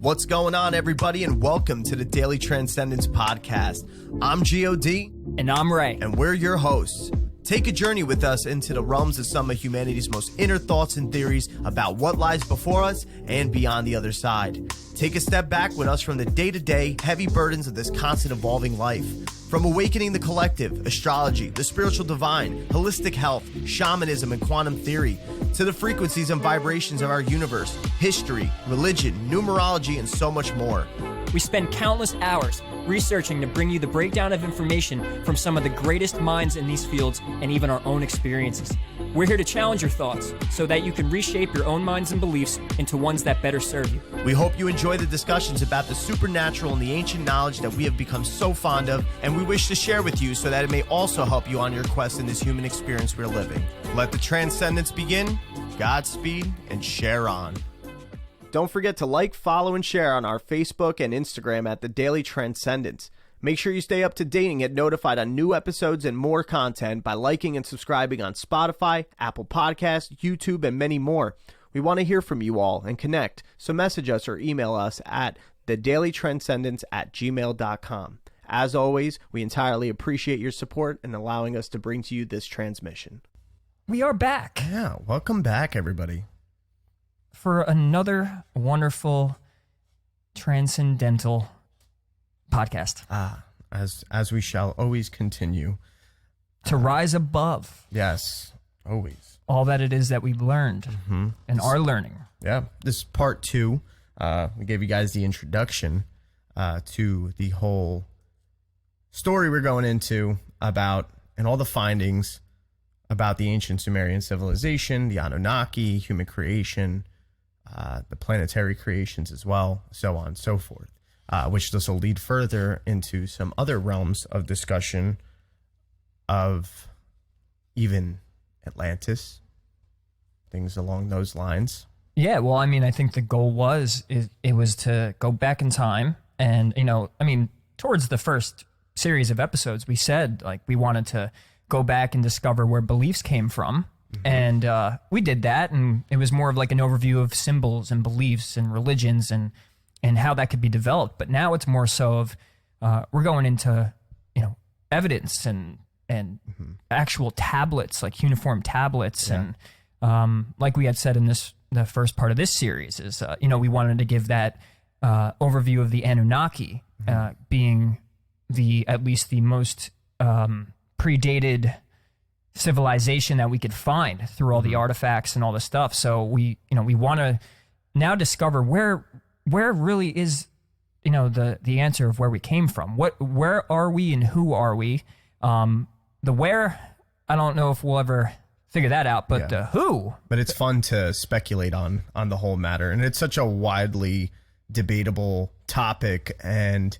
What's going on, everybody, and welcome to the Daily Transcendence podcast. I'm G.O.D. And I'm Ray. And we're your hosts. Take a journey with us into the realms of some of humanity's most inner thoughts and theories about what lies before us and beyond the other side. Take a step back with us from the day-to-day heavy burdens of this constant evolving life. From awakening the collective, astrology, the spiritual divine, holistic health, shamanism, and quantum theory, to the frequencies and vibrations of our universe, history, religion, numerology, and so much more. We spend countless hours researching to bring you the breakdown of information from some of the greatest minds in these fields and even our own experiences. We're here to challenge your thoughts so that you can reshape your own minds and beliefs into ones that better serve you. We hope you enjoy the discussions about the supernatural and the ancient knowledge that we have become so fond of, and we wish to share with you so that it may also help you on your quest in this human experience we're living. Let the transcendence begin. Godspeed and share on. Don't forget to like, follow, and share on our Facebook and Instagram at The Daily Transcendence. Make sure you stay up to date and get notified on new episodes and more content by liking and subscribing on Spotify, Apple Podcasts, YouTube, and many more. We want to hear from you all and connect, so message us or email us at thedailytranscendence@gmail.com. As always, we entirely appreciate your support in allowing us to bring to you this transmission. We are back. Yeah, welcome back, everybody. For another wonderful transcendental podcast. As we shall always continue to rise above. Yes, always. All that it is that we've learned and are learning. Yeah, this is part 2. We gave you guys the introduction to the whole story we're going into about and all the findings about the Ancient Sumerian civilization, the Anunnaki, human creation, the planetary creations as well, so on and so forth, which this will lead further into some other realms of discussion of even Atlantis, things along those lines. Yeah, well, I mean, I think the goal was, it was to go back in time and, towards the first series of episodes, we said, like, we wanted to go back and discover where beliefs came from. And we did that, and it was more of like an overview of symbols and beliefs and religions and how that could be developed. But now it's more so of we're going into evidence and actual tablets, like cuneiform tablets, and like we had said in the first part of this series is we wanted to give that overview of the Anunnaki being at least the most predated civilization that we could find through all the artifacts and all the stuff. So we want to now discover where really is, the answer of where we came from. Where are we and who are we? The where, I don't know if we'll ever figure that out, but the who. But it's fun to speculate on the whole matter. And it's such a widely debatable topic. And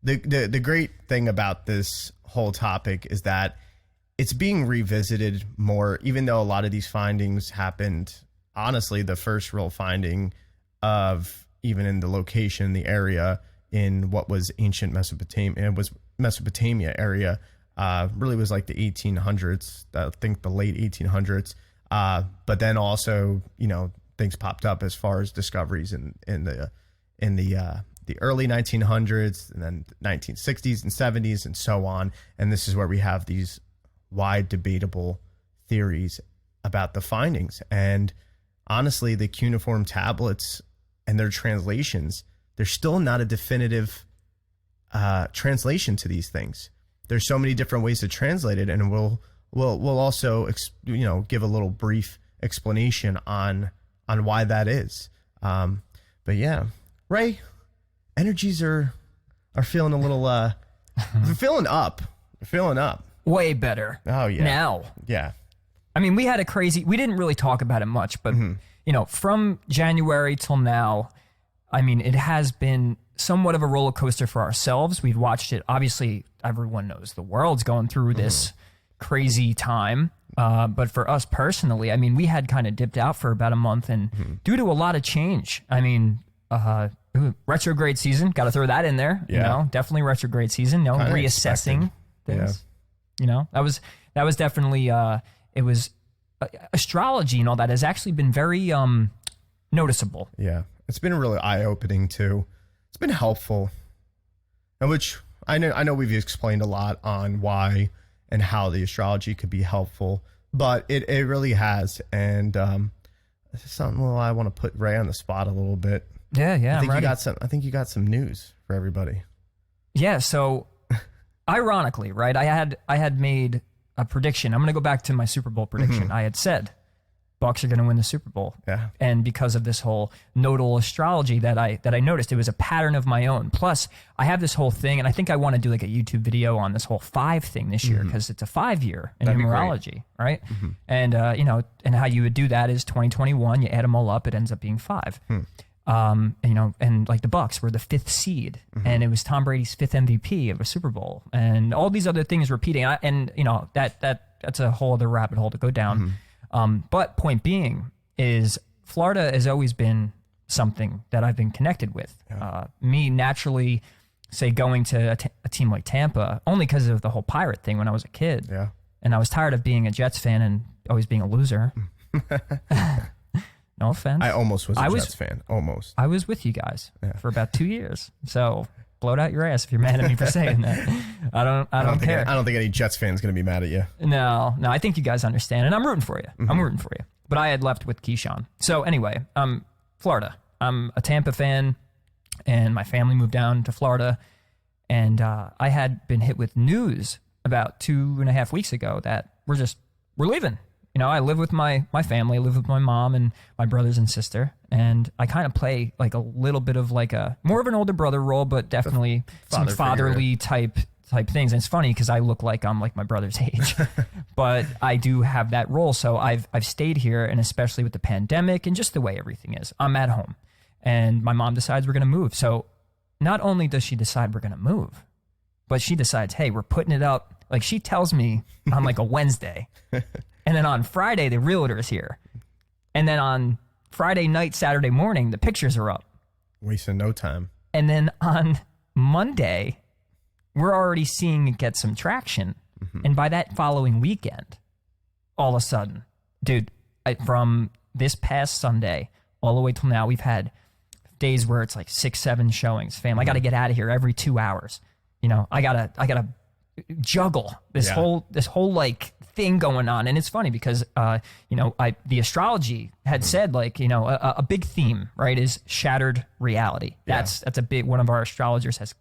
the great thing about this whole topic is that it's being revisited more, even though a lot of these findings happened. Honestly, the first real finding of even in the location, the area in what was ancient Mesopotamia area, really was like the 1800s. I think the late 1800s. But then also, things popped up as far as discoveries in the early 1900s, and then 1960s and 70s, and so on. And this is where we have these wide debatable theories about the findings. And honestly, the cuneiform tablets and their translations, there's still not a definitive translation to these things. There's so many different ways to translate it, and we'll also give a little brief explanation on why that is. But yeah, Ray, energies are feeling a little feeling up. Way better. Oh, yeah. Now. Yeah. I mean, we didn't really talk about it much, but, from January till now, I mean, it has been somewhat of a roller coaster for ourselves. We've watched it. Obviously, everyone knows the world's going through this crazy time. But for us personally, I mean, we had kind of dipped out for about a month, and due to a lot of change, I mean, retrograde season, got to throw that in there. Yeah. Definitely retrograde season. Reassessing things. That was definitely it was astrology and all that has actually been very noticeable. Yeah, It's been really eye-opening too. It's been helpful, and which I know we've explained a lot on why and how the astrology could be helpful, but it really has. And it's something I want to put Ray on the spot a little bit. Yeah, I think I'm ready. I think you got some news for everybody. Yeah, so ironically, right? I had made a prediction. I'm going to go back to my Super Bowl prediction. I had said Bucks are going to win the Super Bowl. Yeah. And because of this whole nodal astrology that I noticed, it was a pattern of my own. Plus, I have this whole thing, and I think I want to do like a YouTube video on this whole 5 thing this year, because it's a 5-year in numerology, right? And and how you would do that is 2021, you add them all up, it ends up being 5. And like the Bucks were the 5th seed, and it was Tom Brady's 5th MVP of a Super Bowl, and all these other things repeating. That's a whole other rabbit hole to go down. But point being is Florida has always been something that I've been connected with. Me naturally, say, going to a team like Tampa, only because of the whole pirate thing when I was a kid. Yeah. And I was tired of being a Jets fan and always being a loser. No offense. I almost was a Jets fan. Almost. I was with you guys for about 2 years. So blow it out your ass if you're mad at me for saying that. I don't care. I don't think any Jets fan is going to be mad at you. No, I think you guys understand, and I'm rooting for you. I'm rooting for you. But I had left with Keyshawn. So anyway, Florida. I'm a Tampa fan, and my family moved down to Florida, and I had been hit with news about 2.5 weeks ago that we're leaving. I live with my family. I live with my mom and my brothers and sister, and I kind of play like a little bit of like more of an older brother role, but definitely some fatherly type things. And it's funny because I look like I'm like my brother's age, but I do have that role. So I've stayed here, and especially with the pandemic and just the way everything is, I'm at home, and my mom decides we're going to move. So not only does she decide we're going to move, but she decides, hey, we're putting it up. Like, she tells me on like a Wednesday. And then on Friday, the realtor is here. And then on Friday night, Saturday morning, the pictures are up. Wasting no time. And then on Monday, we're already seeing it get some traction. And by that following weekend, all of a sudden, dude, from this past Sunday all the way till now, we've had days where it's like 6-7 showings. Fam, I got to get out of here every 2 hours. I gotta juggle this whole like thing going on. And it's funny because the astrology had said, like, a big theme, right, is shattered reality. That's a big one of our astrologers has,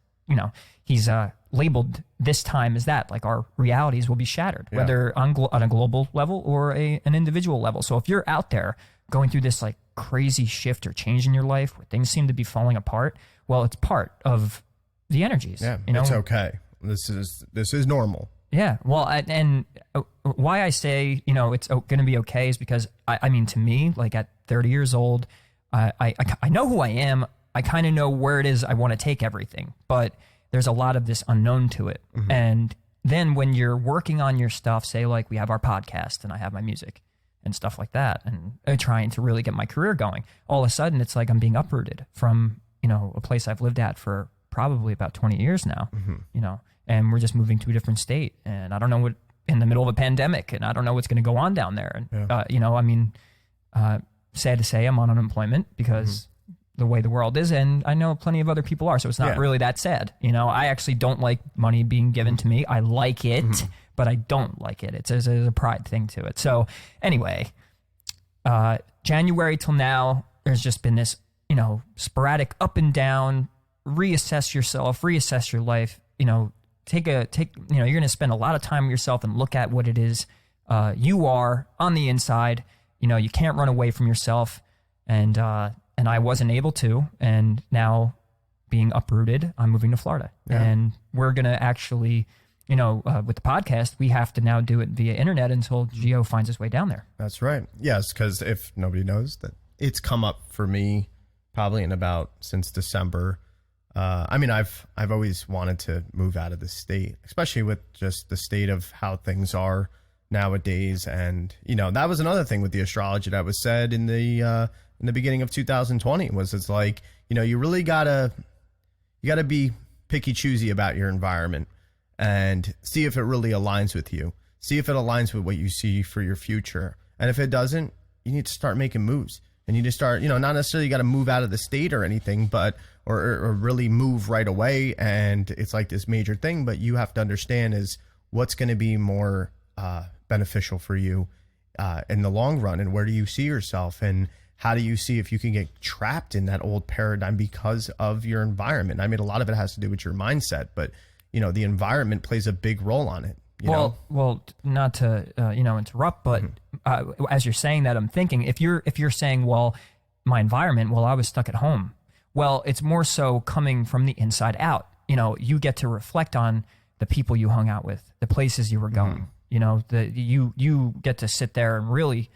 he's labeled this time as that, like, our realities will be shattered, whether on a global level or an individual level. So if you're out there going through this like crazy shift or change in your life where things seem to be falling apart, well, it's part of the energies. It's okay. This is normal. Yeah. Well, and why I say, it's going to be okay is because, I mean, to me, like at 30 years old, I know who I am. I kind of know where it is I want to take everything, but there's a lot of this unknown to it. And then when you're working on your stuff, say like we have our podcast and I have my music and stuff like that, and trying to really get my career going, all of a sudden it's like I'm being uprooted from, a place I've lived at for probably about 20 years now, and we're just moving to a different state. And I don't know what, in the middle of a pandemic, and I don't know what's going to go on down there. And, sad to say, I'm on unemployment because the way the world is, and I know plenty of other people are, so it's not really that sad. I actually don't like money being given to me. I like it, but I don't like it. There's a pride thing to it. So anyway, January till now, there's just been this, sporadic up and down, reassess yourself, reassess your life, you're going to spend a lot of time with yourself and look at what it is you are on the inside. You can't run away from yourself. And I wasn't able to. And now, being uprooted, I'm moving to Florida. And we're going to actually, with the podcast, we have to now do it via internet until Geo finds his way down there. That's right. Yes, because if nobody knows, that it's come up for me probably since December. I've always wanted to move out of the state, especially with just the state of how things are nowadays. And, that was another thing with the astrology that was said in the beginning of 2020 was, it's like, you really gotta be picky choosy about your environment and see if it really aligns with you. See if it aligns with what you see for your future. And if it doesn't, you need to start making moves. and you just start, not necessarily got to move out of the state or anything, but or really move right away. And it's like this major thing, but you have to understand is what's going to be more beneficial for you in the long run, and where do you see yourself, and how do you see if you can get trapped in that old paradigm because of your environment. I mean, a lot of it has to do with your mindset, but the environment plays a big role on it. Well, not to interrupt, but as you're saying that, I'm thinking if you're saying, well, my environment, well, I was stuck at home. Well, it's more so coming from the inside out. You get to reflect on the people you hung out with, the places you were going. You get to sit there and really,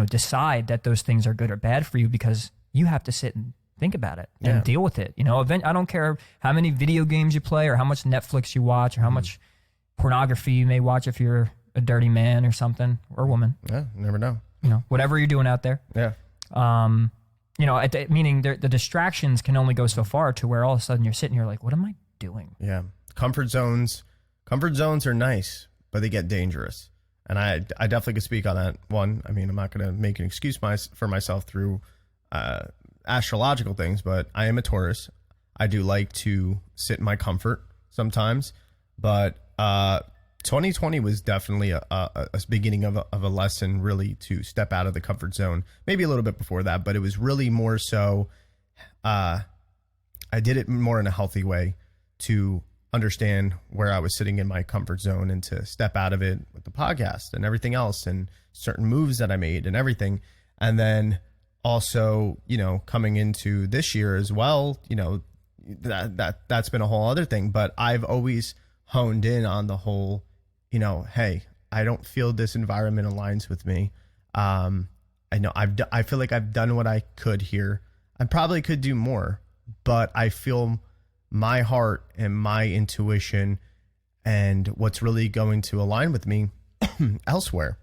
decide that those things are good or bad for you, because you have to sit and think about it and deal with it. I don't care how many video games you play or how much Netflix you watch or how much pornography you may watch if you're a dirty man or something, or woman. Yeah, you never know. Whatever you're doing out there. Yeah. Meaning the distractions can only go so far to where all of a sudden you're sitting here like, what am I doing? Yeah. Comfort zones are nice, but they get dangerous. And I definitely could speak on that one. I mean, I'm not going to make an excuse for myself through astrological things, but I am a Taurus. I do like to sit in my comfort sometimes, but 2020 was definitely a beginning of a lesson, really, to step out of the comfort zone. Maybe a little bit before that, but it was really more so I did it more in a healthy way to understand where I was sitting in my comfort zone and to step out of it with the podcast and everything else and certain moves that I made and everything. And then also, coming into this year as well, that's been a whole other thing. But I've always honed in on the whole, hey, I don't feel this environment aligns with me. I feel like I've done what I could here. I probably could do more, but I feel my heart and my intuition and what's really going to align with me elsewhere.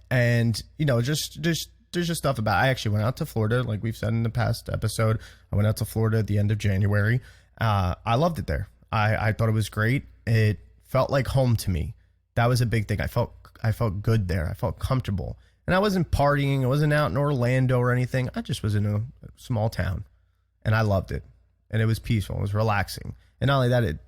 And, just there's just stuff about, I actually went out to Florida, like we've said in the past episode. I went out to Florida at the end of January. I loved it there. I thought it was great. It felt like home to me. That was a big thing. I felt good there. I felt comfortable. And I wasn't partying. I wasn't out in Orlando or anything. I just was in a small town, and I loved it. And it was peaceful. It was relaxing. And not only that, it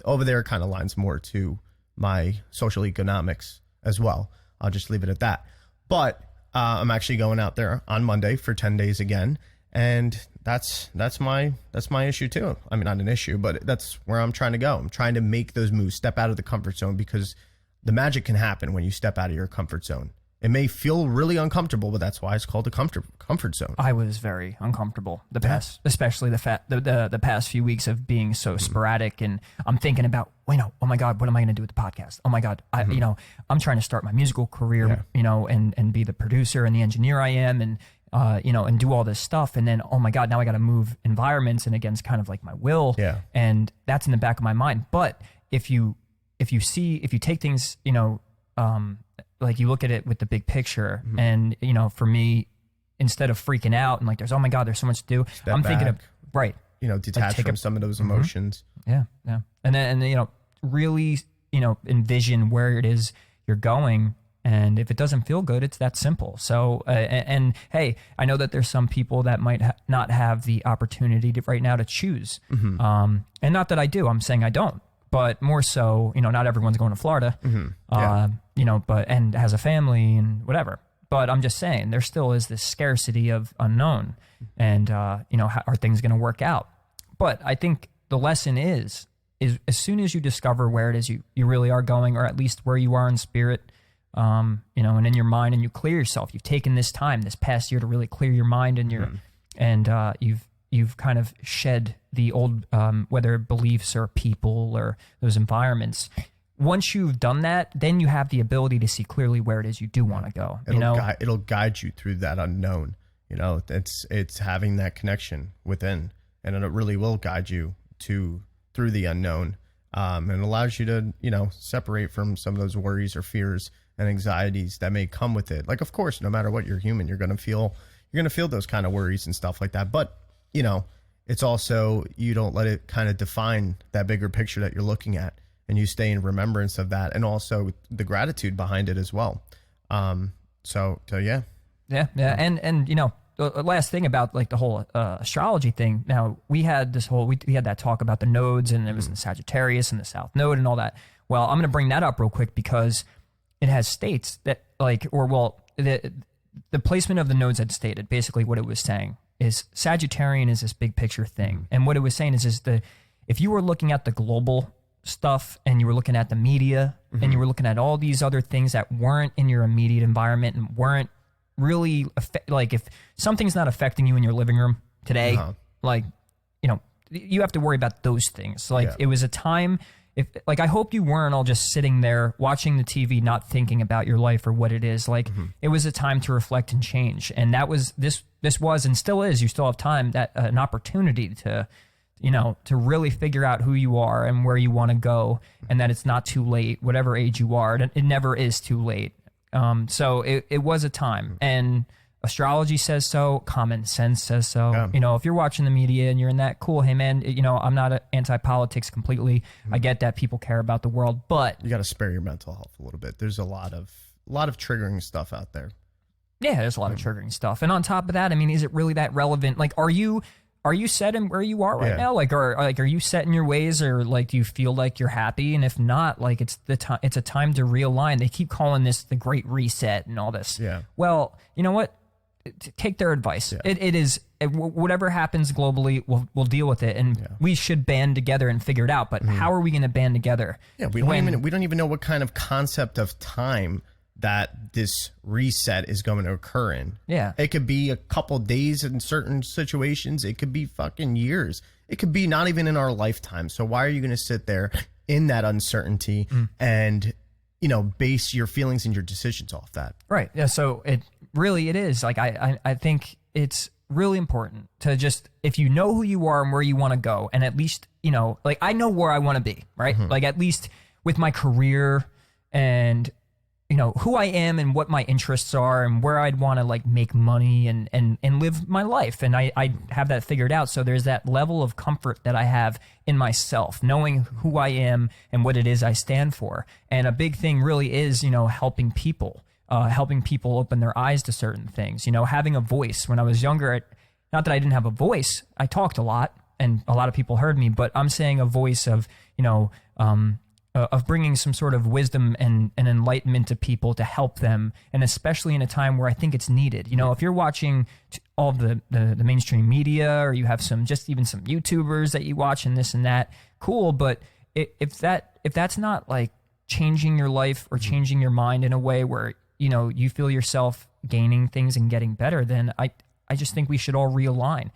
over there kind of lines more to my social economics as well. I'll just leave it at that. But I'm actually going out there on Monday for 10 days again. And that's my issue too. I mean, not an issue, but that's where I'm trying to go. I'm trying to make those moves, step out of the comfort zone, because the magic can happen when you step out of your comfort zone. It may feel really uncomfortable, but that's why it's called a comfort zone. I was very uncomfortable especially the past few weeks of being so sporadic, and I'm thinking about, oh my God, what am I going to do with the podcast? Oh my God, I'm trying to start my musical career, and be the producer and the engineer I am, and and do all this stuff, and then oh my God, now I got to move environments and against kind of like my will, and that's in the back of my mind. But if you take things, like you look at it with the big picture, and for me, instead of freaking out and like there's, oh my God, there's so much to do, I'm thinking of detach from some of those emotions. And then really envision where it is you're going, and if it doesn't feel good, it's that simple. So and hey, I know that there's some people that might not have the opportunity right now to choose, and not that I do. I'm saying I don't. But more so, not everyone's going to Florida, and has a family and whatever. But I'm just saying, there still is this scarcity of unknown, and how are things going to work out? But I think the lesson is as soon as you discover where it is you really are going, or at least where you are in spirit, and in your mind, and you clear yourself. You've taken this time, this past year, to really clear your mind and you've kind of shed the old, whether beliefs or people or those environments. Once you've done that, then you have the ability to see clearly where it is you do want to go. It'll guide you through that unknown. It's having that connection within, and it really will guide you through the unknown, and allows you to separate from some of those worries or fears and anxieties that may come with it. Like, of course, no matter what, you're human. You're gonna feel those kind of worries and stuff like that. But it's also, you don't let it kind of define that bigger picture that you're looking at, and you stay in remembrance of that, and also the gratitude behind it as well. So yeah. And the last thing about like the whole astrology thing. Now we had we had that talk about the nodes, and it was in Sagittarius and the South Node and all that. Well, I'm going to bring that up real quick because it has states that the placement of the nodes had stated basically what it was saying is Sagittarian is this big picture thing. And what it was saying is if you were looking at the global stuff and you were looking at the media and you were looking at all these other things that weren't in your immediate environment and weren't really like if something's not affecting you in your living room today, like, you know, you have to worry about those things. Like it was a time I hope you weren't all just sitting there watching the TV, not thinking about your life or what it is. Like it was a time to reflect and change. And that was, this was, and still is, you still have time, that an opportunity to, you know, to really figure out who you are and where you want to go, and that it's not too late, whatever age you are. It never is too late. So it was a time, and astrology says so, common sense says so. Yeah. You know, if you're watching the media and you're in that, cool, hey man, you know, I'm not anti-politics completely. I get that people care about the world, but you got to spare your mental health a little bit. There's a lot of triggering stuff out there. Yeah, there's a lot of triggering stuff. And on top of that, I mean, is it really that relevant? Like, are you set in where you are right now? Like, are you set in your ways, or like, do you feel like you're happy? And if not, like, it's a time to realign. They keep calling this the Great Reset and all this. Yeah. Well, you know what? Take their advice. Yeah. It is whatever happens globally, we'll deal with it, and we should band together and figure it out. But how are we going to band together? Yeah, we don't even know what kind of concept of time that this reset is going to occur in. Yeah, it could be a couple days in certain situations. It could be fucking years. It could be not even in our lifetime. So why are you going to sit there in that uncertainty and, you know, base your feelings and your decisions off that? Right. Yeah. So it is like, I think it's really important to just, if you know who you are and where you want to go, and at least, you know, like, I know where I want to be, right? Like, at least with my career and, you know, who I am and what my interests are and where I'd want to like make money and live my life. And I have that figured out. So there's that level of comfort that I have in myself, knowing who I am and what it is I stand for. And a big thing really is, you know, helping people open their eyes to certain things, you know, having a voice. When I was younger, not that I didn't have a voice, I talked a lot and a lot of people heard me, but I'm saying a voice of, you know, of bringing some sort of wisdom and enlightenment to people to help them, and especially in a time where I think it's needed. You know, if you're watching all of the mainstream media, or you have even some YouTubers that you watch and this and that, cool. But if that's not like changing your life or changing your mind in a way where, you know, you feel yourself gaining things and getting better, then I just think we should all realign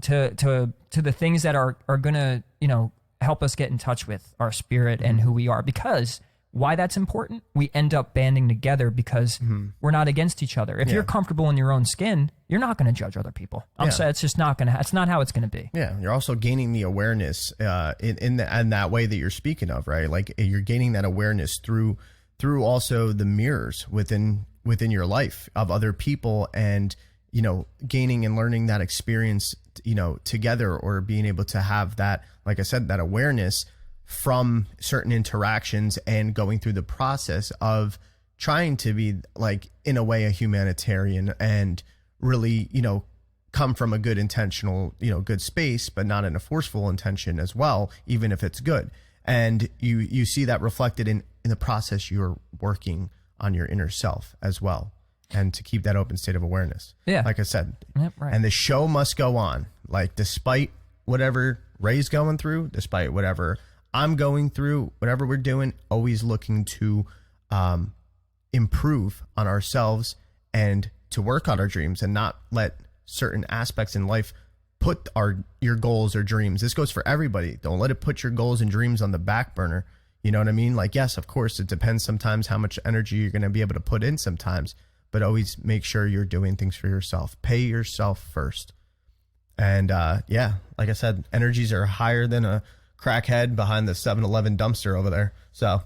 to the things that are gonna, you know, help us get in touch with our spirit and who we are. Because why that's important, we end up banding together because we're not against each other. If you're comfortable in your own skin, you're not going to judge other people. I'm saying it's just not going to, it's not how it's going to be. Yeah. You're also gaining the awareness in that way that you're speaking of, right? Like, you're gaining that awareness through also the mirrors within your life of other people, and, you know, gaining and learning that experience, you know, together, or being able to have that, like I said, that awareness from certain interactions, and going through the process of trying to be, like, in a way, a humanitarian, and really, you know, come from a good intentional, you know, good space, but not in a forceful intention as well, even if it's good. And you see that reflected in the process you're working on your inner self as well, and to keep that open state of awareness. Yeah. Like I said. Yep, right. And the show must go on. Like, despite whatever Ray's going through, despite whatever I'm going through, whatever we're doing, always looking to improve on ourselves and to work on our dreams, and not let certain aspects in life put your goals or dreams. This goes for everybody. Don't let it put your goals and dreams on the back burner. You know what I mean? Like, yes, of course, it depends sometimes how much energy you're going to be able to put in sometimes, but always make sure you're doing things for yourself. Pay yourself first. And like I said, energies are higher than a crackhead behind the 7-Eleven dumpster over there. So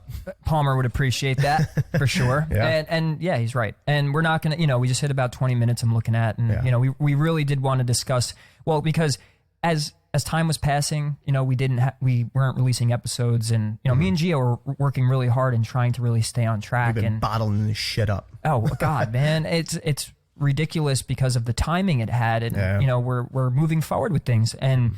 Palmer would appreciate that for sure. And yeah, he's right. And we're not going to, you know, we just hit about 20 minutes I'm looking at, and, you know, we really did want to discuss, well, because as time was passing, you know, we weren't releasing episodes, and, you know, me and Gio were working really hard and trying to really stay on track. We've been bottling this shit up. Oh God, man. It's ridiculous because of the timing it had, and you know, we're moving forward with things. And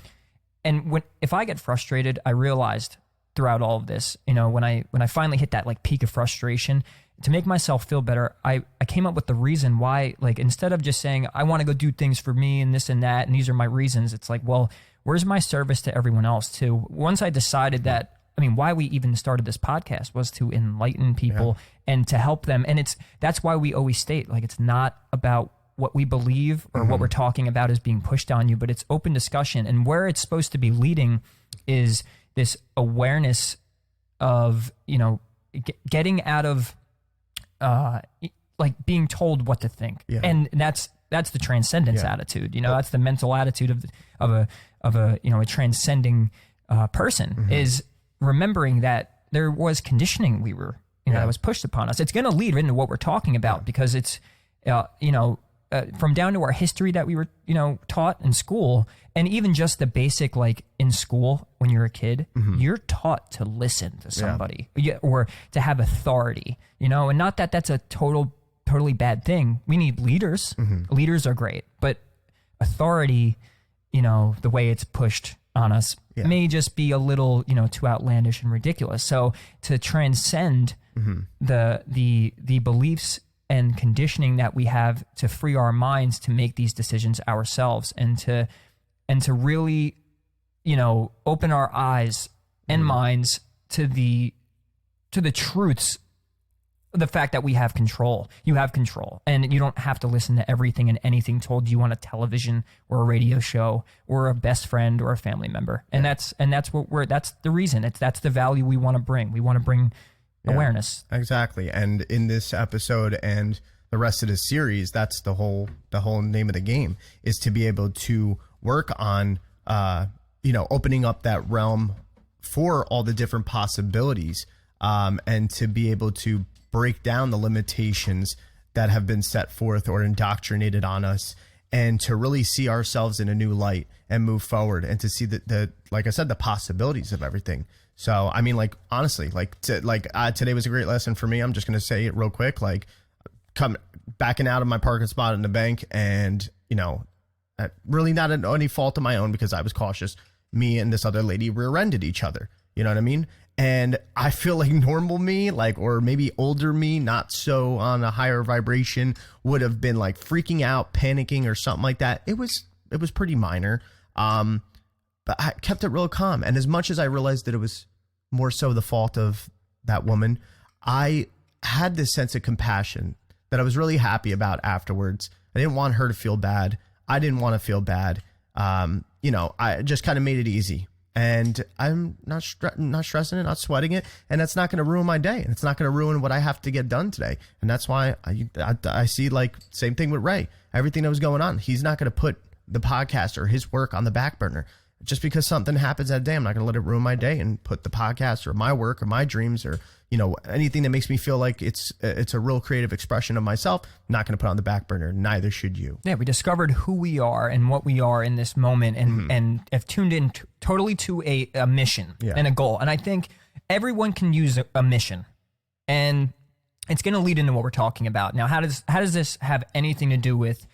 if I get frustrated, I realized throughout all of this, you know, when I finally hit that like peak of frustration, to make myself feel better, I came up with the reason why, like, instead of just saying, I want to go do things for me and this and that, and these are my reasons, it's like, well, where's my service to everyone else too? Once I decided that, I mean, why we even started this podcast was to enlighten people and to help them. And that's why we always state, like, it's not about what we believe or what we're talking about is being pushed on you, but it's open discussion. And where it's supposed to be leading is this awareness of, you know, getting out of like being told what to think. And that's the transcendence attitude, you know, that's the mental attitude of a you know, a transcending person, is remembering that there was conditioning we were, you know, that was pushed upon us. It's going to lead into what we're talking about, because it's, you know, from down to our history that we were, you know, taught in school, and even just the basic, like in school, when you're a kid, you're taught to listen to somebody or to have authority, you know, and not that that's a totally bad thing. We need leaders. Leaders are great, but authority, you know, the way it's pushed on us may just be a little, you know, too outlandish and ridiculous. So to transcend the beliefs and conditioning that we have, to free our minds to make these decisions ourselves, and to really, you know, open our eyes and minds to the truths, the fact that we have control. You have control, and you don't have to listen to everything and anything told you on a television or a radio show or a best friend or a family member. And that's the reason. That's the value we want to bring. We want to bring awareness. Exactly. And in this episode and the rest of the series, that's the whole name of the game, is to be able to work on, you know, opening up that realm for all the different possibilities, and to be able to break down the limitations that have been set forth or indoctrinated on us, and to really see ourselves in a new light and move forward, and to see the like I said, the possibilities of everything. So, I mean, like, honestly, today was a great lesson for me. I'm just going to say it real quick, like, backing out of my parking spot in the bank, and, you know, really not any fault of my own, because I was cautious. Me and this other lady rear-ended each other. You know what I mean? And I feel like normal me, like, or maybe older me, not so on a higher vibration, would have been like freaking out, panicking, or something like that. It was pretty minor. But I kept it real calm. And as much as I realized that it was more so the fault of that woman, I had this sense of compassion that I was really happy about afterwards. I didn't want her to feel bad. I didn't want to feel bad. You know, I just kind of made it easy. And I'm not stressing it, not sweating it. And that's not going to ruin my day. And it's not going to ruin what I have to get done today. And that's why I see, like, same thing with Ray. Everything that was going on, he's not going to put the podcast or his work on the back burner. Just because something happens that day, I'm not going to let it ruin my day and put the podcast or my work or my dreams or, you know, anything that makes me feel like it's a real creative expression of myself. I'm not going to put it on the back burner. Neither should you. Yeah, we discovered who we are and what we are in this moment, and have tuned in totally to a mission and a goal. And I think everyone can use a mission, and it's going to lead into what we're talking about now. How does this have anything to do with,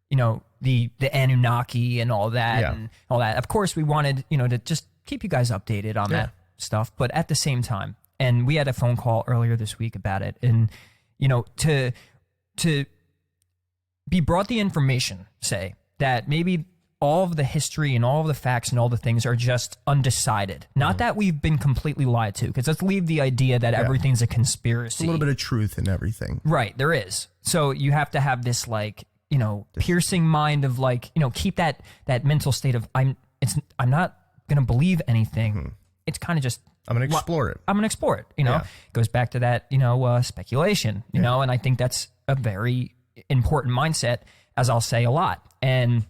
you know, the Anunnaki and all that and all that? Of course, we wanted, you know, to just keep you guys updated on that stuff, but at the same time, and we had a phone call earlier this week about it, and, you know, to be brought the information, say that maybe all of the history and all of the facts and all the things are just undecided. Not that we've been completely lied to, because let's leave the idea that everything's a conspiracy. A little bit of truth in everything. Right, there is. So you have to have this, like, you know, piercing mind of, like, you know, keep that mental state of I'm not going to believe anything. It's kind of just, I'm going to explore it. I'm going to explore it. You know, it goes back to that, you know, speculation, you know, and I think that's a very important mindset, as I'll say a lot. And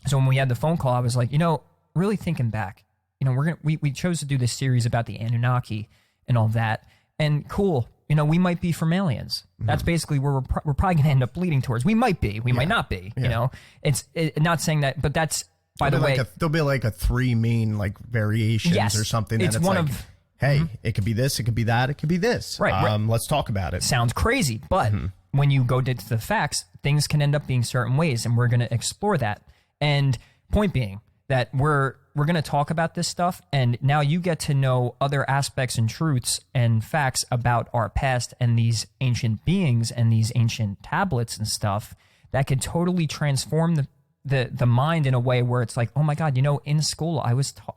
so when we had the phone call, I was like, you know, really thinking back, you know, we chose to do this series about the Anunnaki and all that, and cool. You know, we might be from aliens. That's basically where we're probably going to end up leading towards. We might be. We might not be. You know, it's not saying that, but that's, by the way. There'll be like a 3 main, like, variations or something. It's one like, hey, it could be this, it could be that, it could be this. Right. Let's talk about it. Sounds crazy, but when you go to the facts, things can end up being certain ways, and we're going to explore that. And point being that we're going to talk about this stuff, and now you get to know other aspects and truths and facts about our past and these ancient beings and these ancient tablets and stuff that could totally transform the mind in a way where it's like, oh my God, in school I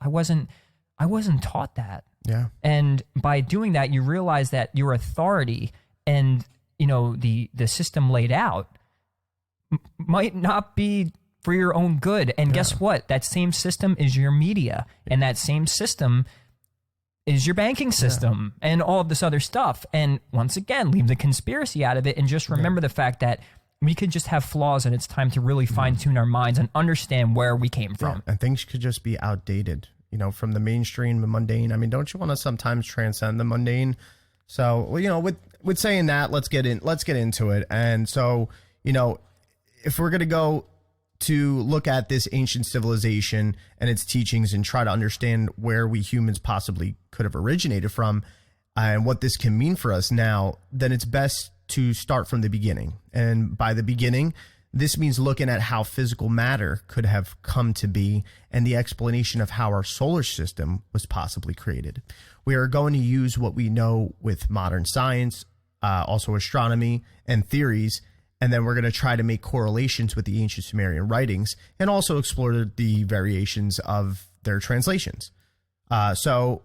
wasn't taught that. Yeah. And by doing that, you realize that your authority and the system laid out might not be for your own good. And guess what? That same system is your media, and that same system is your banking system and all of this other stuff. And once again, leave the conspiracy out of it and just remember the fact that we could just have flaws, and it's time to really fine tune our minds and understand where we came from. And things could just be outdated, from the mainstream, the mundane. I mean, don't you want to sometimes transcend the mundane? So, with saying that, let's get into it. And so, if we're going to go to look at this ancient civilization and its teachings and try to understand where we humans possibly could have originated from and what this can mean for us now, then it's best to start from the beginning. And by the beginning, this means looking at how physical matter could have come to be and the explanation of how our solar system was possibly created. We are going to use what we know with modern science, also astronomy and theories, and then we're going to try to make correlations with the ancient Sumerian writings and also explore the variations of their translations. So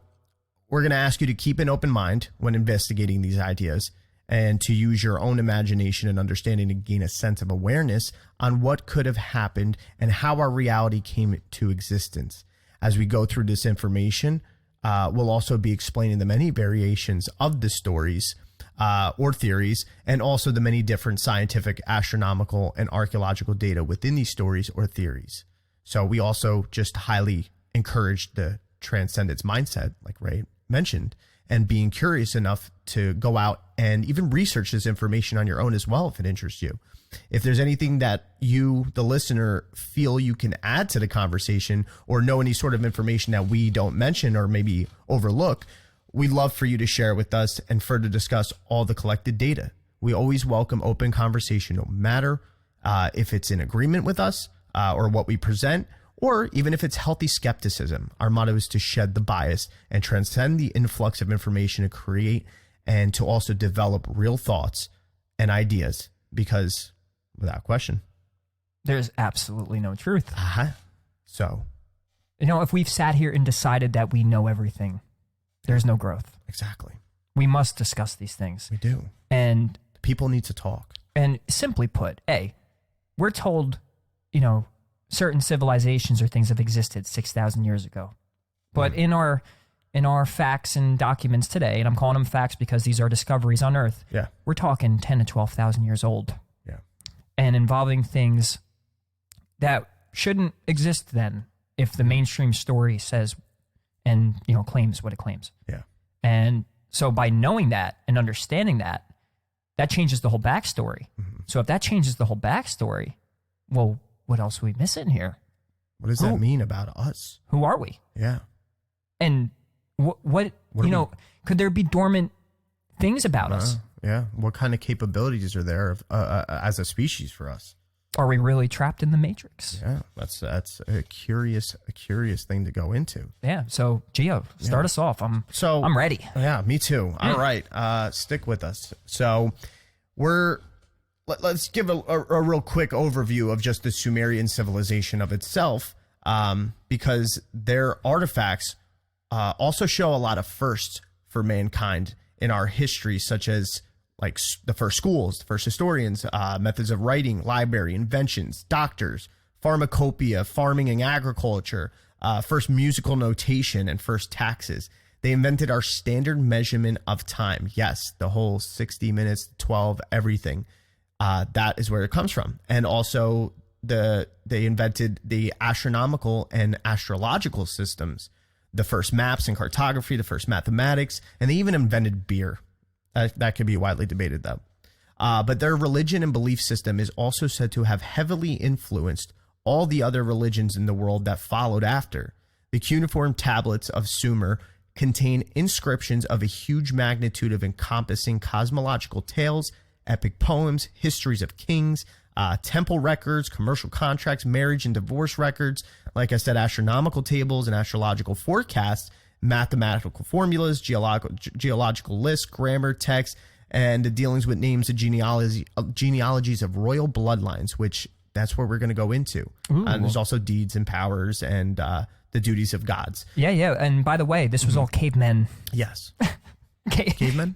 we're going to ask you to keep an open mind when investigating these ideas and to use your own imagination and understanding to gain a sense of awareness on what could have happened and how our reality came to existence. As we go through this information, we'll also be explaining the many variations of the stories or theories, and also the many different scientific, astronomical, and archaeological data within these stories or theories. So we also just highly encourage the transcendence mindset, like Ray mentioned, and being curious enough to go out and even research this information on your own as well if it interests you. If there's anything that you, the listener, feel you can add to the conversation or know any sort of information that we don't mention or maybe overlook, we'd love for you to share it with us and further discuss all the collected data. We always welcome open conversation, no matter if it's in agreement with us or what we present, or even if it's healthy skepticism. Our motto is to shed the bias and transcend the influx of information to create and to also develop real thoughts and ideas, because without question, there's absolutely no truth. So, if we've sat here and decided that we know everything, there's no growth. Exactly. We must discuss these things. We do. And people need to talk. And simply put, we're told, certain civilizations or things have existed 6,000 years ago. But in our facts and documents today, and I'm calling them facts because these are discoveries on Earth, we're talking 10 to 12,000 years old. Yeah. And involving things that shouldn't exist then if the mainstream story says and claims what it claims. Yeah. And so by knowing that and understanding that changes the whole backstory. Mm-hmm. So if that changes the whole backstory, well, what else are we missing here? What does that mean about us? Who are we? Yeah. And what could there be dormant things about us? Yeah. What kind of capabilities are there as a species for us? Are we really trapped in the Matrix? Yeah, that's a curious thing to go into. Yeah. So Gio, start us off. I'm ready. Yeah, me too. All right. Stick with us. So let's give a real quick overview of just the Sumerian civilization of itself, because their artifacts also show a lot of firsts for mankind in our history, such as like the first schools, the first historians, methods of writing, library, inventions, doctors, pharmacopoeia, farming and agriculture, first musical notation, and first taxes. They invented our standard measurement of time. Yes, the whole 60 minutes, 12, everything. That is where it comes from. And also they invented the astronomical and astrological systems, the first maps and cartography, the first mathematics, and they even invented beer. That could be widely debated, though. But their religion and belief system is also said to have heavily influenced all the other religions in the world that followed after. The cuneiform tablets of Sumer contain inscriptions of a huge magnitude of encompassing cosmological tales epic poems, histories of kings, temple records, commercial contracts, marriage and divorce records, like I said, astronomical tables and astrological forecasts, mathematical formulas, geological lists, grammar, text, and the dealings with names and genealogies of royal bloodlines, which that's where we're going to go into. And there's also deeds and powers and the duties of gods. Yeah. And by the way, this was all cavemen. Yes. Cavemen?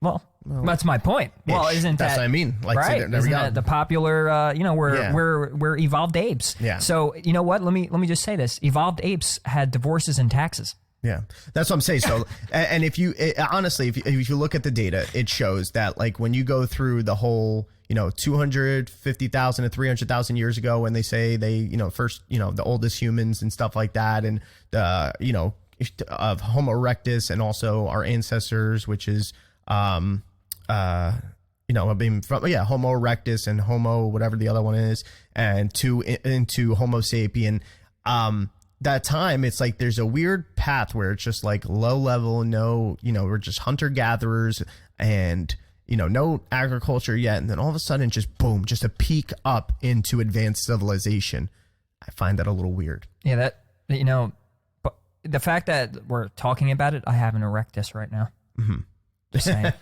Well, that's my point. Well, isn't that's that what I mean? Like, right? So there isn't that the popular? We're evolved apes. Yeah. So you know what? Let me just say this: evolved apes had divorces and taxes. Yeah, that's what I'm saying. So, and if you honestly, if you look at the data, it shows that like when you go through the whole, 250,000 to 300,000 years ago, when they say they, first, the oldest humans and stuff like that, and of Homo erectus, and also our ancestors, which is being from Homo erectus and Homo whatever the other one is, and into Homo sapien. That time, it's like there's a weird path where it's just like low level, we're just hunter gatherers and no agriculture yet, and then all of a sudden, just boom, just a peak up into advanced civilization. I find that a little weird. Yeah, but the fact that we're talking about it, I have an erectus right now. Mm-hmm. Just saying.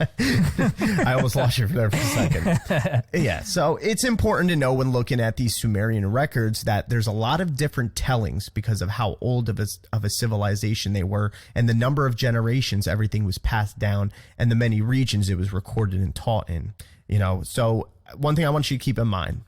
I almost lost you there for a second. Yeah, so it's important to know when looking at these Sumerian records that there's a lot of different tellings because of how old of a civilization they were, and the number of generations everything was passed down, and the many regions it was recorded and taught in. So one thing I want you to keep in mind,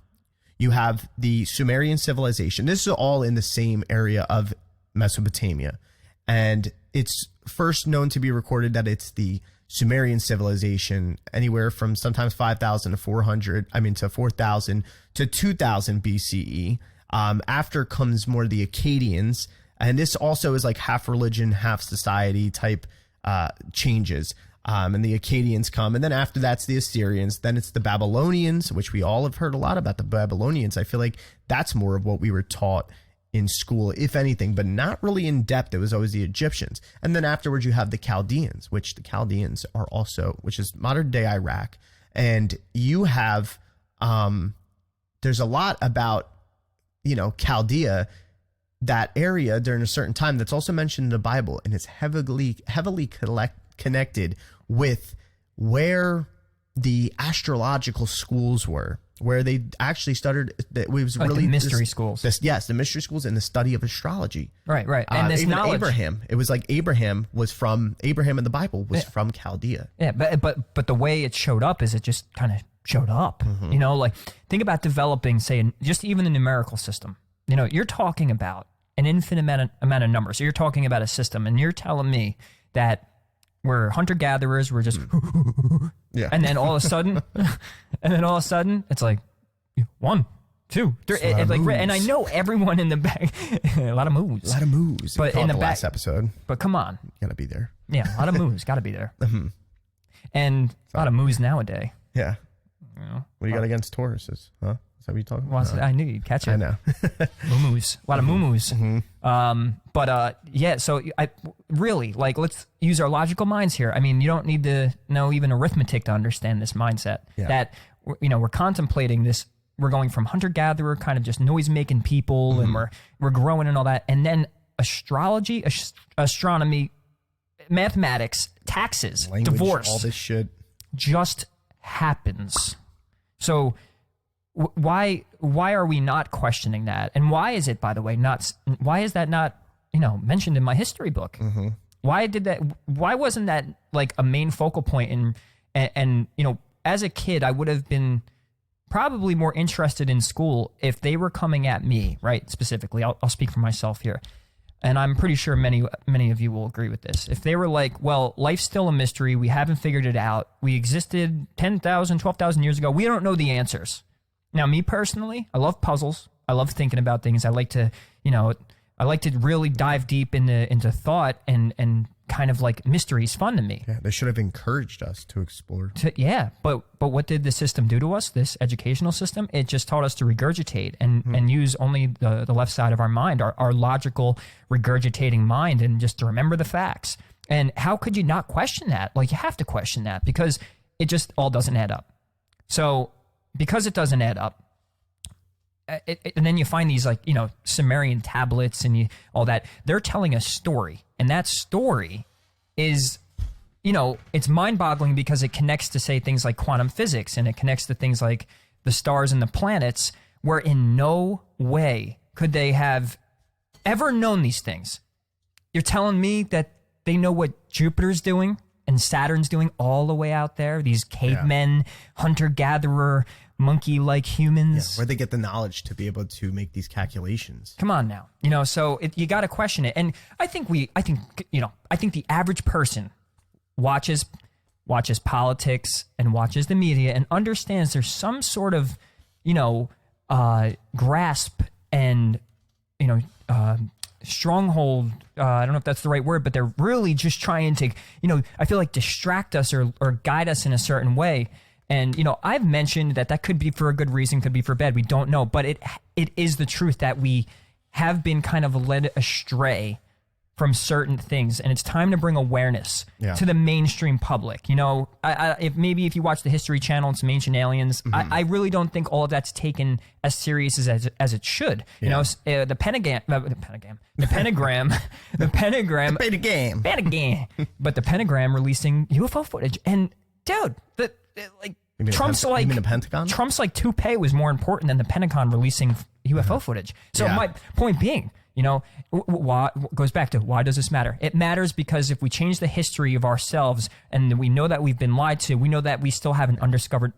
you have the Sumerian civilization. This is all in the same area of Mesopotamia, and it's first known to be recorded that it's the Sumerian civilization anywhere from sometimes 5,000 to 4,000 to 2,000 BCE. After comes more the Akkadians, and this also is like half religion, half society type changes. And the Akkadians come, and then after that's the Assyrians, then it's the Babylonians, which we all have heard a lot about the Babylonians. I feel like that's more of what we were taught in school, if anything, but not really in depth. It was always the Egyptians. And then afterwards you have the Chaldeans, which the Chaldeans are also, which is modern day Iraq. And you have, there's a lot about, Chaldea, that area during a certain time that's also mentioned in the Bible. And it's heavily connected with where the astrological schools were, where they actually started. It was like really the mystery schools. The mystery schools and the study of astrology. Right. And this even knowledge. Abraham. It was like Abraham in the Bible was from Chaldea. Yeah, but the way it showed up is it just kind of showed up. Mm-hmm. Like think about developing, say, just even the numerical system. You're talking about an infinite amount of numbers. So you're talking about a system, and you're telling me that we're hunter-gatherers, we're just yeah. And then all of a sudden it's like 1, 2, 3, and I know everyone in the back. A lot of moves. But in the last episode. But come on, you gotta be there. Yeah, a lot of moves. Gotta be there. And a lot of moves nowadays. Yeah. What do you got against Tauruses? Huh? Is that what you're talking about? Well, I knew you'd catch it. I know. Moo-moos. A lot of moo-moos. So I really, let's use our logical minds here. I mean, you don't need to know even arithmetic to understand this mindset. Yeah. That, we're contemplating this. We're going from hunter-gatherer, kind of just noise-making people, and we're growing and all that. And then astrology, astronomy, mathematics, taxes, language, divorce. All this shit. Just happens. So why are we not questioning that? And why is it, by the way, why is that not, mentioned in my history book? Why wasn't that like a main focal point? And as a kid, I would have been probably more interested in school if they were coming at me, right? Specifically, I'll speak for myself here. And I'm pretty sure many of you will agree with this. If they were like, well, life's still a mystery, we haven't figured it out, we existed 10,000, 12,000 years ago, we don't know the answers. Now, me personally, I love puzzles. I love thinking about things. I like to, really dive deep into thought, and kind of like mystery is fun to me. Yeah, they should have encouraged us to explore. But what did the system do to us, this educational system? It just taught us to regurgitate and use only the left side of our mind, our logical regurgitating mind, and just to remember the facts. And how could you not question that? Like, you have to question that, because it just all doesn't add up. So because it doesn't add up, and then you find these like, Sumerian tablets and all that, they're telling a story. And that story is, it's mind-boggling because it connects to, say, things like quantum physics, and it connects to things like the stars and the planets, where in no way could they have ever known these things. You're telling me that they know what Jupiter's doing and Saturn's doing all the way out there? These cavemen, hunter-gatherer, monkey-like humans. Where they get the knowledge to be able to make these calculations. Come on now. So you got to question it. And I think the average person watches politics and watches the media and understands there's some sort of, grasp and, stronghold. I don't know if that's the right word, but they're really just trying to, I feel like distract us or guide us in a certain way. And, I've mentioned that could be for a good reason, could be for bad. We don't know. But it is the truth that we have been kind of led astray from certain things. And it's time to bring awareness to the mainstream public. If you watch the History Channel and some Ancient Aliens, I really don't think all of that's taken as serious as it should. The pentagram, but the pentagram releasing UFO footage. And dude, Trump's the Pentagon? Trump's toupee was more important than the Pentagon releasing UFO footage. So my point being, goes back to why does this matter? It matters because if we change the history of ourselves and we know that we've been lied to, we know that we still have an undiscovered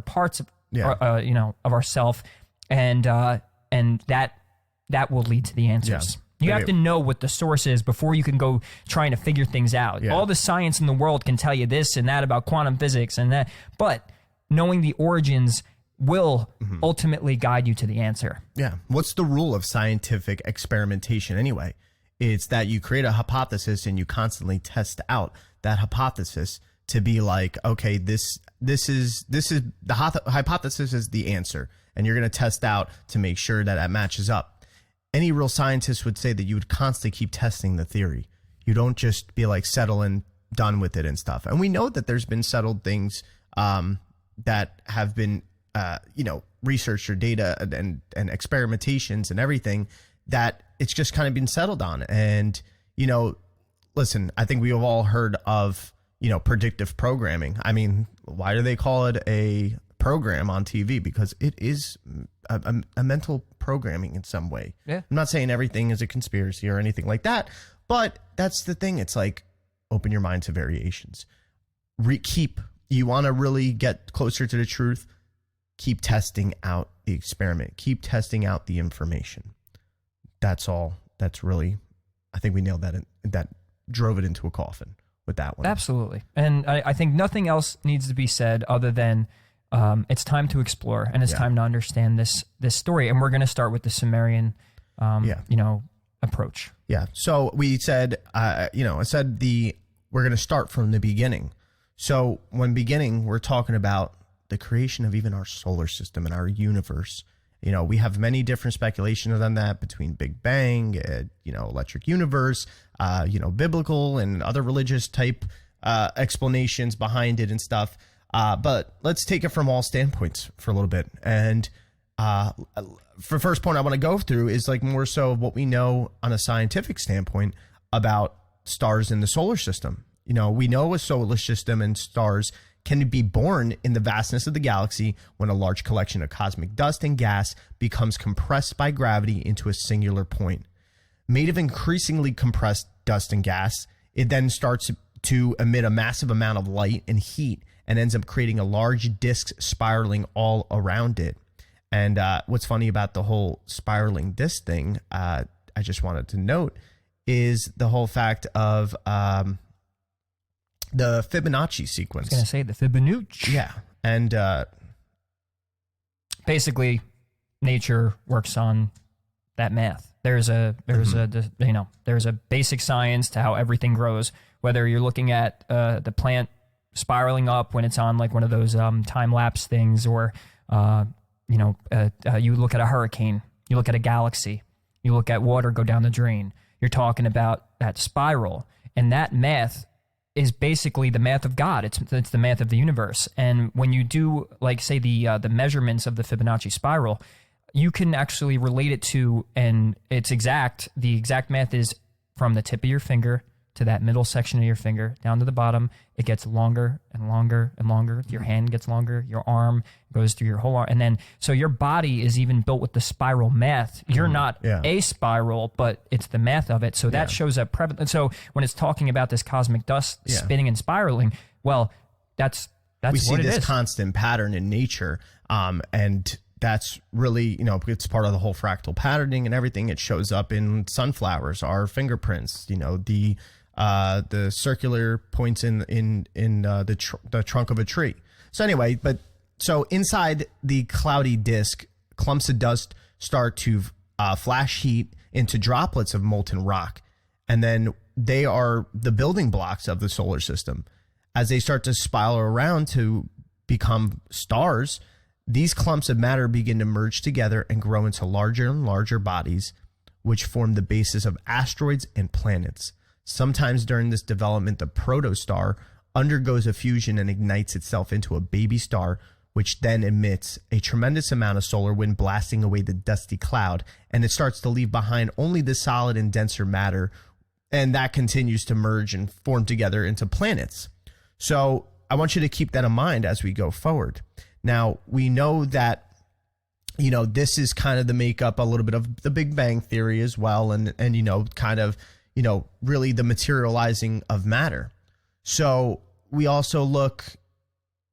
parts of of ourselves, and that will lead to the answers. Yeah. You have to know what the source is before you can go trying to figure things out. Yeah. All the science in the world can tell you this and that about quantum physics and that, but knowing the origins will ultimately guide you to the answer. Yeah. What's the rule of scientific experimentation anyway? It's that you create a hypothesis and you constantly test out that hypothesis to be like, okay, this is the hypothesis is the answer, and you're going to test out to make sure that matches up. Any real scientist would say that you would constantly keep testing the theory. You don't just be like settle and done with it and stuff. And we know that there's been settled things that have been research or data and experimentations and everything that it's just kind of been settled on. And, listen, I think we have all heard of, predictive programming. I mean, why do they call it a program on TV? Because it is a mental programming in some way. Yeah. I'm not saying everything is a conspiracy or anything like that, but that's the thing. It's like, open your mind to variations. You want to really get closer to the truth, keep testing out the experiment. Keep testing out the information. That's all. That's really, I think we nailed that. That drove it into a coffin with that one. Absolutely. And I think nothing else needs to be said other than it's time to explore and it's time to understand this story. And we're going to start with the Sumerian, approach. Yeah. So we said, we're going to start from the beginning. So when beginning, we're talking about the creation of even our solar system and our universe. We have many different speculations on that between Big Bang, electric universe, biblical and other religious type explanations behind it and stuff. But let's take it from all standpoints for a little bit. And for the first point I want to go through is like more so what we know on a scientific standpoint about stars in the solar system. We know a solar system and stars can be born in the vastness of the galaxy when a large collection of cosmic dust and gas becomes compressed by gravity into a singular point. Made of increasingly compressed dust and gas, it then starts to emit a massive amount of light and heat and ends up creating a large disk spiraling all around it. And what's funny about the whole spiraling disk thing, I just wanted to note, is the whole fact of the Fibonacci sequence. I was going to say the Fibonacci. Yeah. And basically, nature works on that math. There's a basic science to how everything grows. Whether you're looking at the plant spiraling up when it's on like one of those time lapse things, or you look at a hurricane, you look at a galaxy, you look at water go down the drain. You're talking about that spiral, and that math is basically the math of God. It's the math of the universe. And when you do, like, say, the measurements of the Fibonacci spiral, you can actually relate it to, and it's exact. The exact math is from the tip of your finger to that middle section of your finger down to the bottom. It gets longer and longer and longer. Your hand gets longer. Your arm goes through your whole arm. And then, so your body is even built with the spiral math. You're not a spiral, but it's the math of it. So that shows up prevalent. So when it's talking about this cosmic dust spinning and spiraling, well, that's we what see it this is. constant pattern in nature. And that's really, it's part of the whole fractal patterning and everything. It shows up in sunflowers, our fingerprints, the circular points in the trunk of a tree. So anyway, so inside the cloudy disk, clumps of dust start to flash heat into droplets of molten rock, and then they are the building blocks of the solar system. As they start to spiral around to become stars, these clumps of matter begin to merge together and grow into larger and larger bodies, which form the basis of asteroids and planets. Sometimes during this development, the protostar undergoes a fusion and ignites itself into a baby star, which then emits a tremendous amount of solar wind, blasting away the dusty cloud, and it starts to leave behind only the solid and denser matter, and that continues to merge and form together into planets. So I want you to keep that in mind as we go forward. Now, we know that, this is kind of the makeup, a little bit of the Big Bang Theory as well, and kind of, really the materializing of matter. So we also look,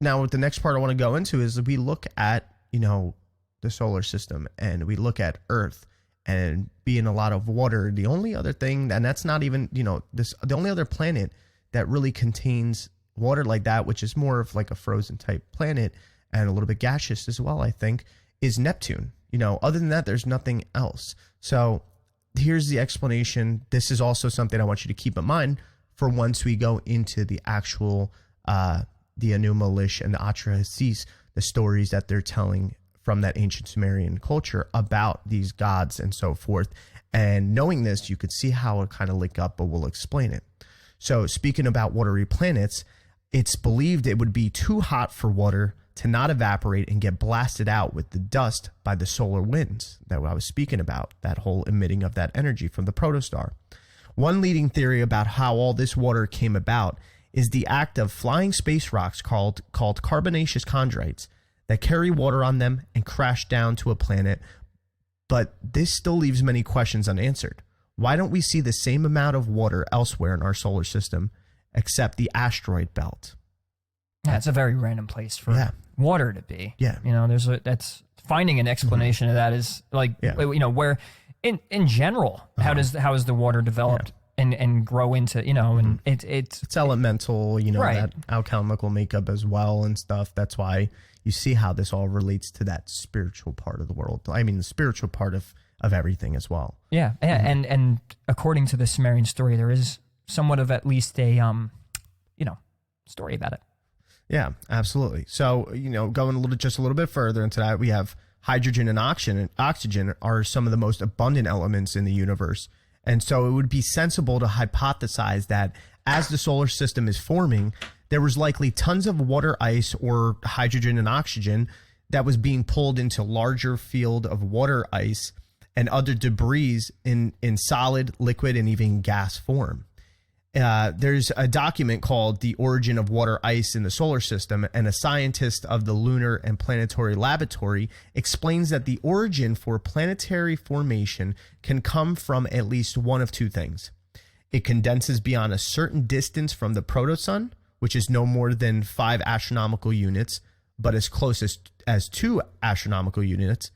now what the next part I want to go into is we look at, the solar system, and we look at Earth and being a lot of water. The only other thing, and that's not even, the only other planet that really contains water like that, which is more of like a frozen type planet and a little bit gaseous as well, I think, is Neptune. Other than that, there's nothing else. So here's the explanation. This is also something I want you to keep in mind for once we go into the actual, the Enuma Elish and the Atrahasis, the stories that they're telling from that ancient Sumerian culture about these gods and so forth. And knowing this, you could see how it kind of link up, but we'll explain it. So speaking about watery planets, it's believed it would be too hot for water to not evaporate and get blasted out with the dust by the solar winds that I was speaking about, that whole emitting of that energy from the protostar. One leading theory about how all this water came about is the act of flying space rocks called carbonaceous chondrites that carry water on them and crash down to a planet. But this still leaves many questions unanswered. Why don't we see the same amount of water elsewhere in our solar system except the asteroid belt? Yeah, it's a very random place for water to be. Yeah. That's finding an explanation of that is like, where in general, how is the water developed and grow into, and it's elemental, that alchemical makeup as well and stuff. That's why you see how this all relates to that spiritual part of the world. I mean, the spiritual part of everything as well. Yeah. And according to the Sumerian story, there is somewhat of at least a, story about it. Yeah, absolutely. So, going just a little bit further into that, we have hydrogen and oxygen are some of the most abundant elements in the universe. And so it would be sensible to hypothesize that as the solar system is forming, there was likely tons of water ice or hydrogen and oxygen that was being pulled into larger field of water ice and other debris in solid, liquid, and even gas form. There's a document called The Origin of Water Ice in the Solar System, and a scientist of the Lunar and Planetary Laboratory explains that the origin for planetary formation can come from at least one of two things. It condenses beyond a certain distance from the protosun, which is no more than 5 astronomical units, but as close as 2 astronomical units,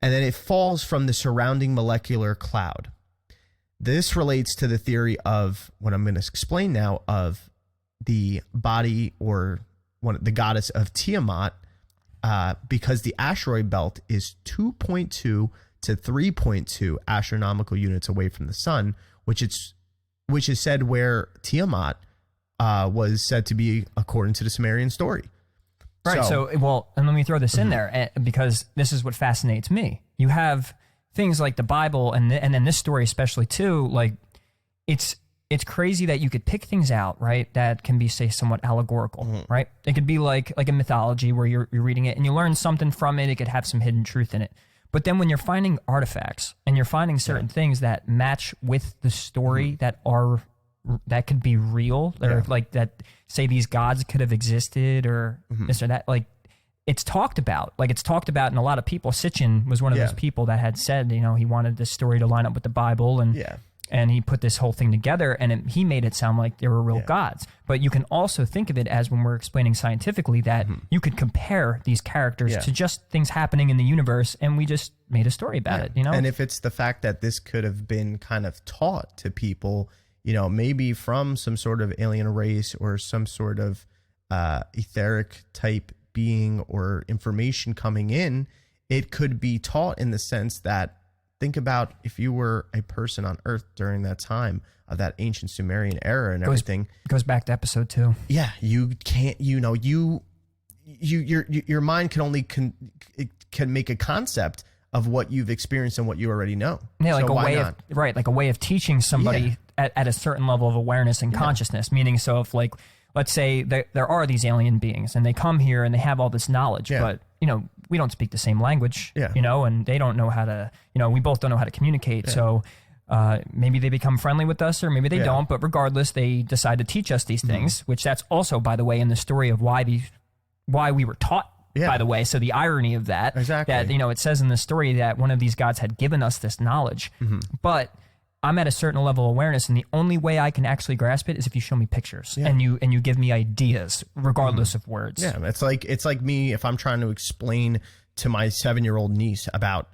and then it falls from the surrounding molecular cloud. This relates to the theory of what I'm going to explain now of the body or the goddess of Tiamat, because the asteroid belt is 2.2 to 3.2 astronomical units away from the sun, which is said where Tiamat was said to be according to the Sumerian story. Right. So and let me throw this in there because this is what fascinates me. You have things like the Bible and then this story especially too, like it's it's crazy that you could pick things out, right, that can be, say, somewhat allegorical, right? It could be like a mythology where you're reading it and you learn something from it. It could have some hidden truth in it. But then when you're finding artifacts and you're finding certain things that match with the story that could be real, or like that, say these gods could have existed or this or that, like it's talked about. Like it's talked about, and a lot of people, Sitchin was one of those people that had said, you know, he wanted this story to line up with the Bible, and he put this whole thing together, and he made it sound like there were real gods. But you can also think of it as, when we're explaining scientifically, that you could compare these characters to just things happening in the universe, and we just made a story about it, you know? And if it's the fact that this could have been kind of taught to people, you know, maybe from some sort of alien race or some sort of etheric type being or information coming in, it could be taught in the sense that, think about if you were a person on Earth during that time of that ancient Sumerian era and everything. Goes back to episode 2. Yeah, you can't. You know, your mind can only can make a concept of what you've experienced and what you already know. Yeah, like so a way of like a way of teaching somebody at a certain level of awareness and consciousness. Meaning, so if, like, let's say there are these alien beings and they come here and they have all this knowledge, but you know, we don't speak the same language, you know, and they don't know how to, you know, we both don't know how to communicate. So maybe they become friendly with us, or maybe they don't, but regardless, they decide to teach us these things, which that's also, by the way, in the story of why we were taught, by the way. So the irony of that, that, you know, it says in the story that one of these gods had given us this knowledge, but I'm at a certain level of awareness, and the only way I can actually grasp it is if you show me pictures and you give me ideas, regardless of words. Yeah, it's like me if I'm trying to explain to my 7-year-old niece about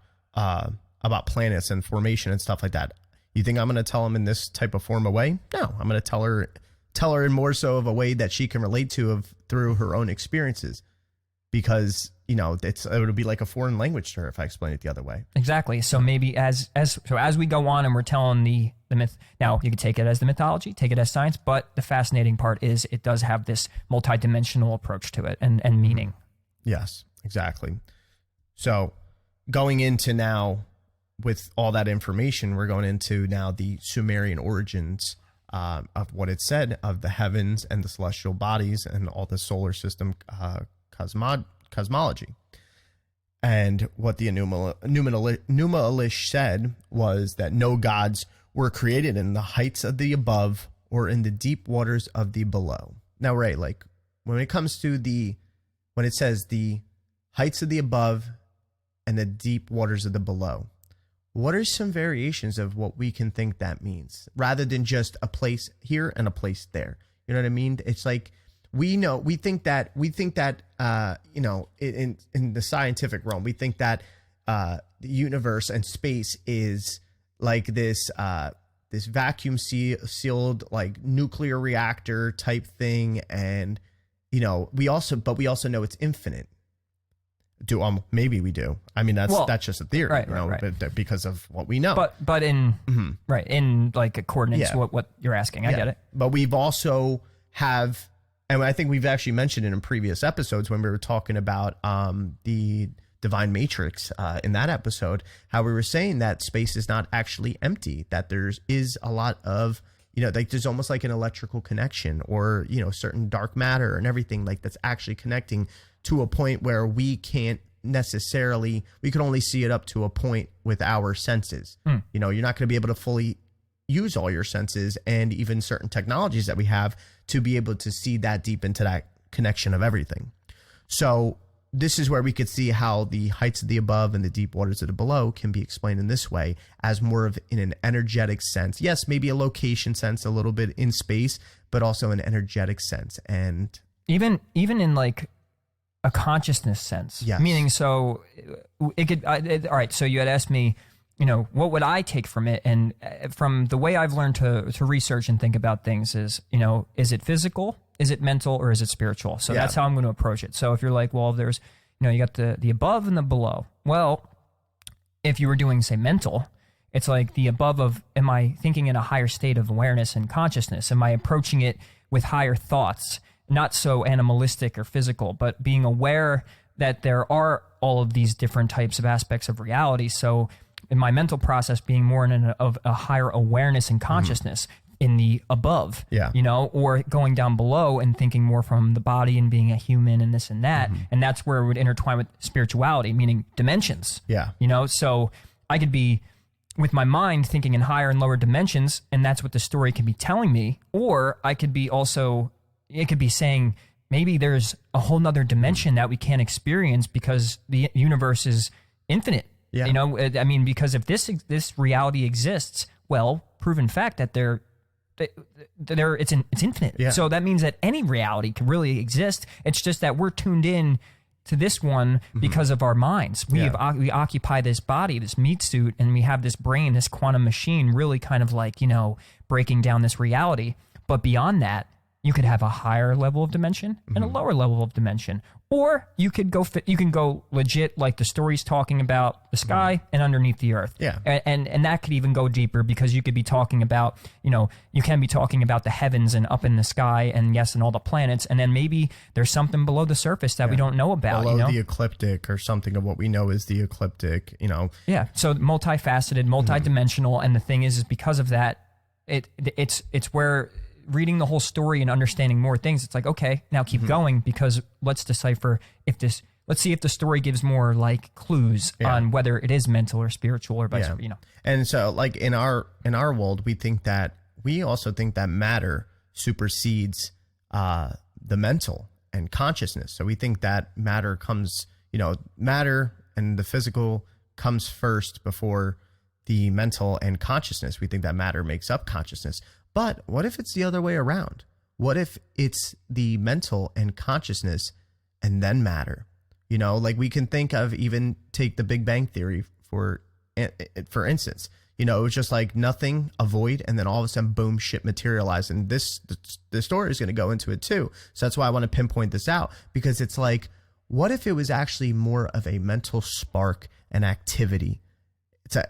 planets and formation and stuff like that. You think I'm going to tell them in this type of form of way? No, I'm going to tell her in more so of a way that she can relate to through her own experiences, because, you know, it would be like a foreign language to her if I explain it the other way. Exactly. So maybe as we go on and we're telling the myth, now you can take it as the mythology, take it as science, but the fascinating part is it does have this multidimensional approach to it and meaning. Yes, exactly. So going into now, with all that information, we're going into now the Sumerian origins of what it said of the heavens and the celestial bodies and all the solar system cosmology. And what the Enuma Elish said was that no gods were created in the heights of the above or in the deep waters of the below. Now, right, like when it comes to when it says the heights of the above and the deep waters of the below, what are some variations of what we can think that means, rather than just a place here and a place there? You know what I mean? It's like, we think that you know, in the scientific realm, we think that the universe and space is like this vacuum sealed like nuclear reactor type thing, and you know, we also know it's infinite. Maybe we do. I mean, that's just a theory, right, you know, right. But because of what we know. But in in like coordinates, what you're asking, I get it. But we've also have. And I think we've actually mentioned it in previous episodes when we were talking about the divine matrix in that episode, how we were saying that space is not actually empty, that is a lot of, you know, like there's almost like an electrical connection, or, you know, certain dark matter and everything like that's actually connecting to a point where we can't necessarily, we can only see it up to a point with our senses. You know, you're not going to be able to fully use all your senses and even certain technologies that we have to be able to see that deep into that connection of everything. So this is where we could see how the heights of the above and the deep waters of the below can be explained in this way, as more of in an energetic sense. Yes, maybe a location sense, a little bit in space, but also an energetic sense. And even in like a consciousness sense. Yes. Meaning, so it could, all right, so you had asked me, you know, what would I take from it? And from the way I've learned to research and think about things is, you know, is it physical, is it mental, or is it spiritual? So that's how I'm going to approach it. So if you're like, well, there's, you know, you got the above and the below. Well, if you were doing, say, mental, it's like the above of, am I thinking in a higher state of awareness and consciousness? Am I approaching it with higher thoughts, not so animalistic or physical, but being aware that there are all of these different types of aspects of reality. So in my mental process, being more of a higher awareness and consciousness, in the above, Yeah. you know, or going down below and thinking more from the body and being a human and this and that. And that's where it would intertwine with spirituality, meaning dimensions. Yeah. You know, so I could be with my mind thinking in higher and lower dimensions, and that's what the story can be telling me. Or I could be also, it could be saying maybe there's a whole nother dimension that we can't experience because the universe is infinite. Yeah. You know, I mean, because if this reality exists, well, proven fact that it's infinite. Yeah. So that means that any reality can really exist. It's just that we're tuned in to this one because of our minds. We occupy this body, this meat suit, and we have this brain, this quantum machine, really kind of like, you know, breaking down this reality. But beyond that, you could have a higher level of dimension and a lower level of dimension. Or you could go you can go legit like the story's talking about the sky and underneath the earth. Yeah. And that could even go deeper because you could be talking about, you know, you can be talking about the heavens and up in the sky and yes, and all the planets. And then maybe there's something below the surface that we don't know about. Below you know? the ecliptic or something of what we know is the ecliptic, you know. Yeah. So multifaceted, multidimensional. And the thing is because of that, it's where reading the whole story and understanding more things, it's like, okay, now keep going because let's decipher let's see if the story gives more like clues on whether it is mental or spiritual or vice versa, you know. And so like in our world, we also think that matter supersedes the mental and consciousness. So we think that matter comes, you know, matter and the physical comes first before the mental and consciousness. We think that matter makes up consciousness. But what if it's the other way around? What if it's the mental and consciousness and then matter? You know, like we can think of even take the Big Bang Theory for instance. You know, it was just like nothing, a void, and then all of a sudden, boom, shit materialized. And the story is going to go into it too. So that's why I want to pinpoint this out because it's like, what if it was actually more of a mental spark and activity?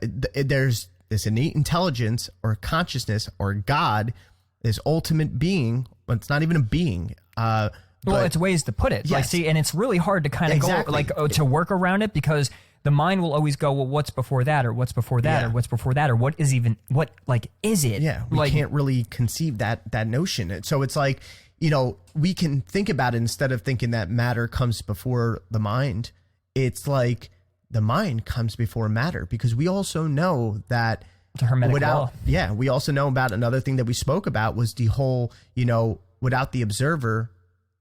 There's this innate intelligence or consciousness or God, this ultimate being, but it's not even a being. Well, it's ways to put it. Yes. Like, see, and it's really hard to kind of go like to work around it because the mind will always go, well, what's before that, or what's before that, or what's before that, or what is it? Yeah, we can't really conceive that notion. And so it's like, you know, we can think about it instead of thinking that matter comes before the mind. It's like the mind comes before matter because we also know that it's a hermetic law. Yeah, we also know about another thing that we spoke about was the whole, you know, without the observer,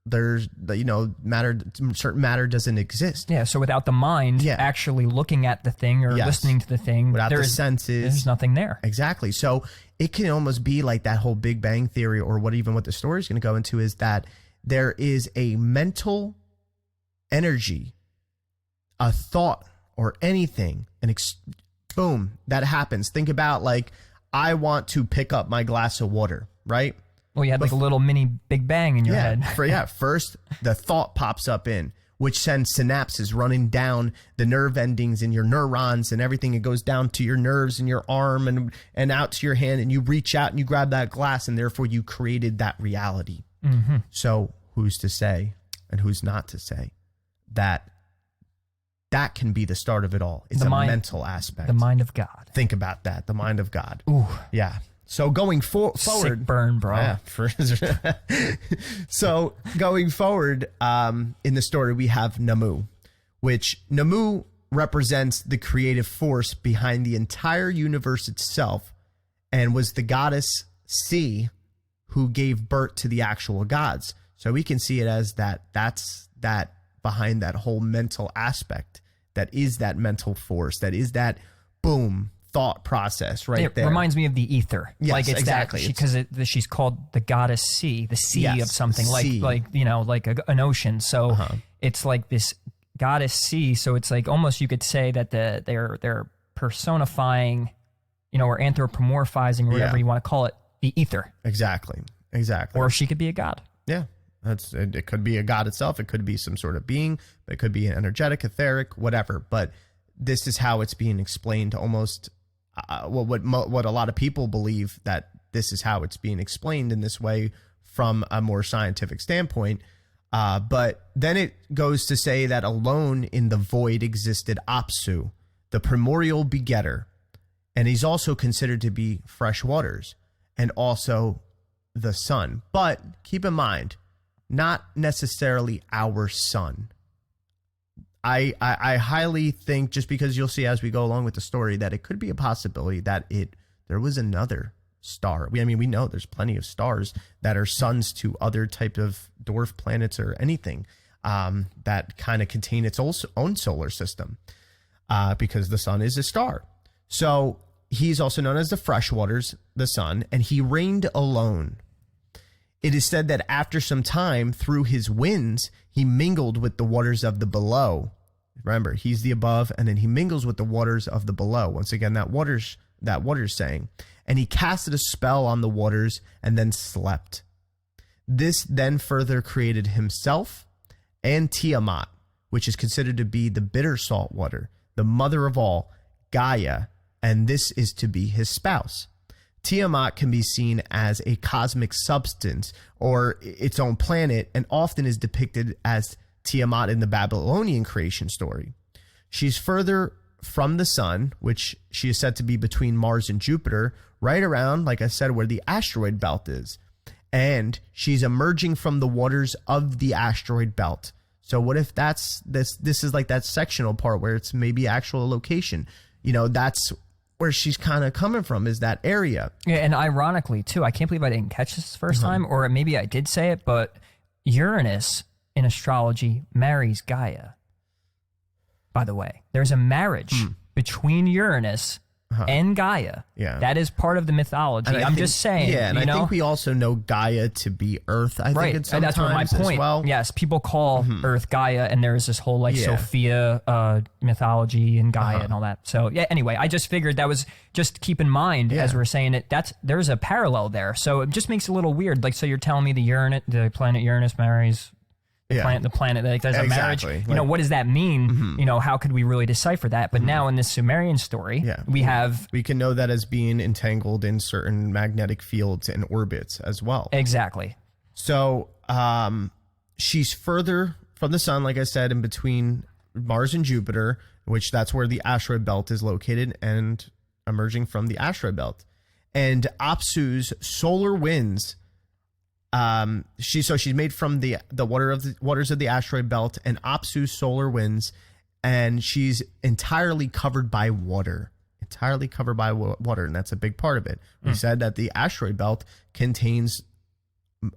there's, you know, certain matter doesn't exist. Yeah, so without the mind actually looking at the thing or listening to the thing, without the senses, there's nothing there. Exactly. So it can almost be like that whole Big Bang Theory, or what the story is going to go into is that there is a mental energy, a thought or anything, boom, that happens. Think about like, I want to pick up my glass of water, right? Well, you had like a little mini Big Bang in your head. First, the thought pops up in, which sends synapses running down the nerve endings in your neurons and everything. It goes down to your nerves in your arm and out to your hand, and you reach out and you grab that glass, and therefore you created that reality. So who's to say and who's not to say that can be the start of it all? It's a mental aspect. The mind of God. Think about that. The mind of God. Ooh. Yeah. So going forward, sick burn, bro. Yeah, so going forward, in the story we have Namu, which Namu represents the creative force behind the entire universe itself, and was the goddess Sea who gave birth to the actual gods. So we can see it as that's that behind that whole mental aspect. That is that mental force. That is that boom. Thought process right there. It reminds me of the ether. Yes, like it's exactly. Because she's called the goddess sea, the sea of something, like you know, like an ocean. So it's like this goddess sea. So it's like almost you could say that they're personifying, you know, or anthropomorphizing or whatever you want to call it, the ether. Exactly. Or she could be a god. Yeah. It could be a god itself. It could be some sort of being. It could be an energetic, etheric, whatever. But this is how it's being explained almost. What a lot of people believe, that this is how it's being explained in this way from a more scientific standpoint. But then it goes to say that alone in the void existed Apsu, the primordial begetter, and he's also considered to be fresh waters. and also the sun. But keep in mind, not necessarily our sun. I highly think, just because you'll see as we go along with the story, that it could be a possibility that there was another star. We know there's plenty of stars that are suns to other type of dwarf planets or anything that kind of contain its own solar system, because the sun is a star. So he's also known as the fresh waters, the sun, and he reigned alone. It is said that after some time, through his winds, he mingled with the waters of the below. Remember, he's the above, and then he mingles with the waters of the below. Once again, that water's saying. And he casted a spell on the waters and then slept. This then further created himself and Tiamat, which is considered to be the bitter salt water, the mother of all, Gaia, and this is to be his spouse. Tiamat can be seen as a cosmic substance or its own planet, and often is depicted as Tiamat in the Babylonian creation story. She's further from the sun, which she is said to be between Mars and Jupiter, right around, like I said, where the asteroid belt is. And she's emerging from the waters of the asteroid belt. So what if this is like that sectional part where it's maybe actual location? That's where she's kind of coming from, is that area. Yeah, and ironically, too, I can't believe I didn't catch this first time, or maybe I did say it, but Uranus in astrology marries Gaia. By the way, there's a marriage between Uranus and Gaia. Yeah. That is part of the mythology. I'm just saying. Yeah, and I think we also know Gaia to be Earth. I think it's sometimes that's my point. as well. Yes, people call Earth Gaia, and there's this whole Sophia mythology and Gaia and all that. So yeah, anyway, I just figured that was just keep in mind as we're saying it. There's a parallel there. So it just makes it a little weird. Like, so you're telling me the planet Uranus marries the planet, like there's a marriage. What does that mean? How could we really decipher that? But now in this Sumerian story, we can know that as being entangled in certain magnetic fields and orbits as well. Exactly. So she's further from the sun, like I said, in between Mars and Jupiter, which that's where the asteroid belt is located, and emerging from the asteroid belt. And Apsu's solar winds. She's made from the waters of the asteroid belt and Apsu's solar winds, and she's entirely covered by water. And that's a big part of it. We said that the asteroid belt contains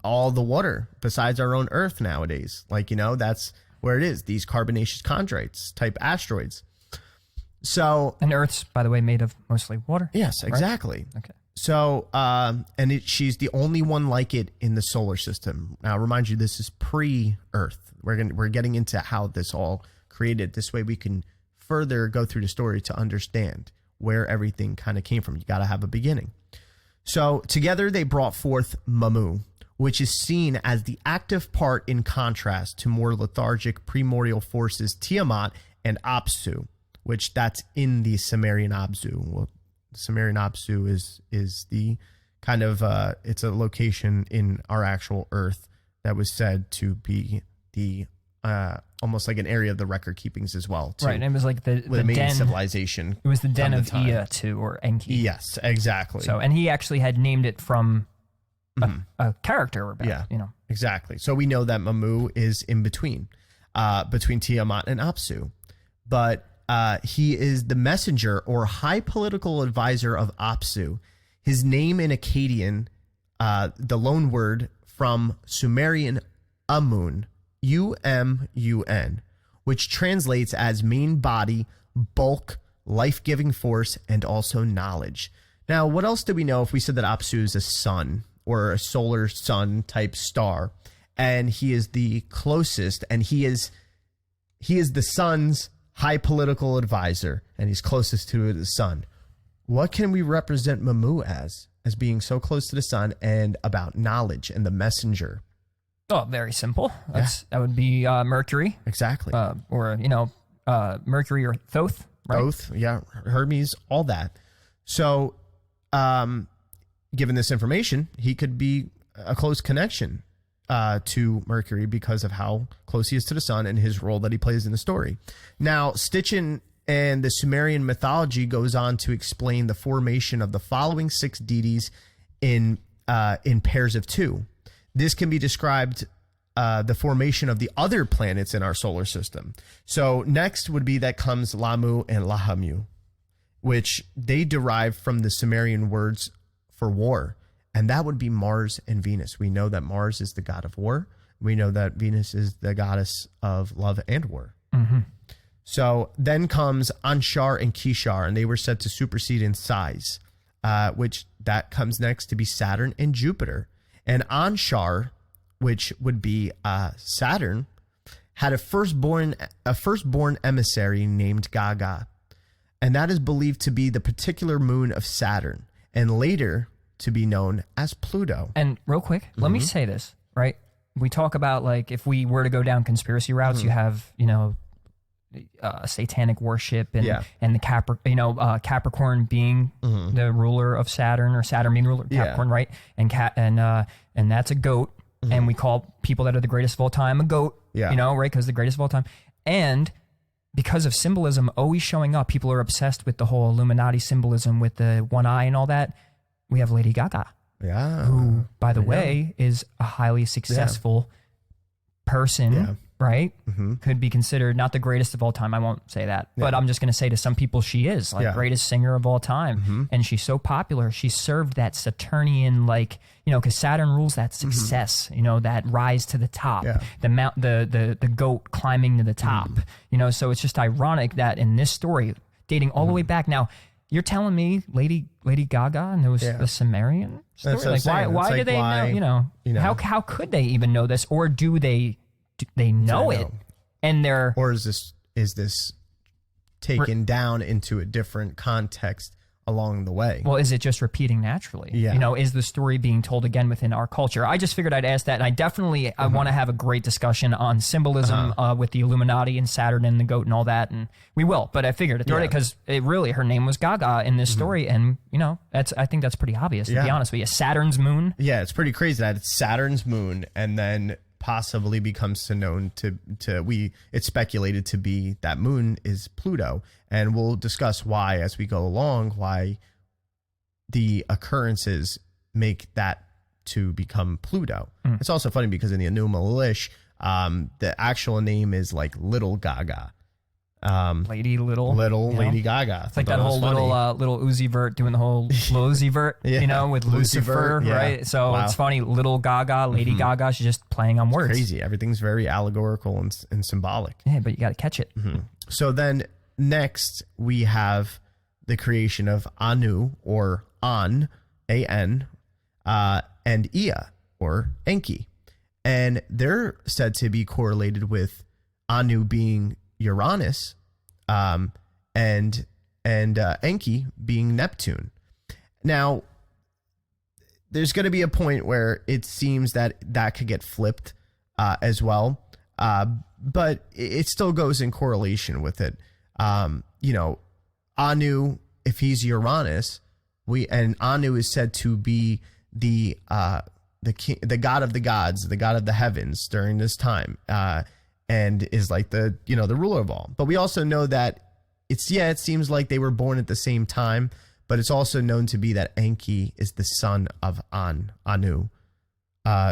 all the water besides our own Earth nowadays. That's where it is. These carbonaceous chondrites type asteroids. So, and Earth's, by the way, made of mostly water. Yes, exactly. Right? Okay. So, she's the only one like it in the solar system. Now, remind you, this is pre-Earth. We're getting into how this all created. This way, we can further go through the story to understand where everything kind of came from. You got to have a beginning. So, together they brought forth Mamu, which is seen as the active part in contrast to more lethargic primordial forces Tiamat and Apsu, which that's in the Sumerian Abzu. Well, Sumerian Absu is the kind of it's a location in our actual Earth that was said to be the almost like an area of the record keepings as well, too. Right, and it was like the main den civilization. It was the den of Ea too, or Enki. Yes, exactly. So, and he actually had named it from a character. Exactly. So we know that Mamu is in between Tiamat and Apsu, but he is the messenger or high political advisor of Apsu. His name in Akkadian, the loan word from Sumerian Amun, U-M-U-N, which translates as main body, bulk, life-giving force, and also knowledge. Now, what else do we know if we said that Apsu is a sun or a solar sun type star, and he is the closest, and he is the sun's high political advisor, and he's closest to the sun? What can we represent Mamu as being so close to the sun and about knowledge and the messenger? Oh, very simple. That would be Mercury. Exactly. Or Mercury or Thoth. Right? Thoth, yeah, Hermes, all that. So, given this information, he could be a close connection to Mercury because of how close he is to the sun and his role that he plays in the story. Now, Stitchin and the Sumerian mythology goes on to explain the formation of the following 6 deities in pairs of two. This can be described the formation of the other planets in our solar system. So next would be that comes Lamu and Lahamu, which they derive from the Sumerian words for war. And that would be Mars and Venus. We know that Mars is the god of war. We know that Venus is the goddess of love and war. Mm-hmm. So then comes Anshar and Kishar, and they were said to supersede in size, which that comes next to be Saturn and Jupiter. And Anshar, which would be Saturn, had a firstborn emissary named Gaga. And that is believed to be the particular moon of Saturn, and later to be known as Pluto. And real quick, let me say this, right? We talk about, like, if we were to go down conspiracy routes, you have, satanic worship and the Capricorn being the ruler of Saturn, or Saturn being the ruler of Capricorn, right? And that's a goat, and we call people that are the greatest of all time a goat, right? Because the greatest of all time. And because of symbolism always showing up, people are obsessed with the whole Illuminati symbolism with the one eye and all that. We have Lady Gaga, who, by the way, is a highly successful person, right? Could be considered not the greatest of all time. I won't say that, but I'm just going to say to some people she is like greatest singer of all time, and she's so popular. She served that Saturnian, because Saturn rules that success, that rise to the top, the goat climbing to the top, So it's just ironic that in this story, dating all the way back now. You're telling me Lady Gaga and it was the Sumerian story? Why do they know? How could they even know this, or do they know it? And they're, or is this taken down into a different context along the way? Well, is it just repeating naturally? Is the story being told again within our culture? I just figured I'd ask that, and I definitely I want to have a great discussion on symbolism with the Illuminati and Saturn and the goat and all that, and we will. But I figured to throw it because her name was Gaga in this story, and I think that's pretty obvious to be honest with you. Saturn's moon. Yeah, it's pretty crazy that it's Saturn's moon, and then possibly becomes known to it's speculated to be that moon is Pluto, and we'll discuss why as we go along, why the occurrences make that to become Pluto. It's also funny because in the Enuma Elish, the actual name is like Little Gaga. Lady Gaga. It's like that whole little Uzi Vert doing the whole Lil Uzi Vert, with Lucifer, right? So it's funny, Little Gaga, Lady Gaga. She's just playing on words. Crazy. Everything's very allegorical and symbolic. Yeah, but you got to catch it. So then next we have the creation of Anu, or An, A-N, and Ea, or Enki. And they're said to be correlated with Anu being Uranus, and Enki being Neptune. Now, there's going to be a point where it seems that could get flipped as well, but it still goes in correlation with it. Anu, if he's Uranus, and Anu is said to be the god of the gods, the god of the heavens during this time. And is like the ruler of all. But we also know that it seems like they were born at the same time, but it's also known to be that Enki is the son of Anu.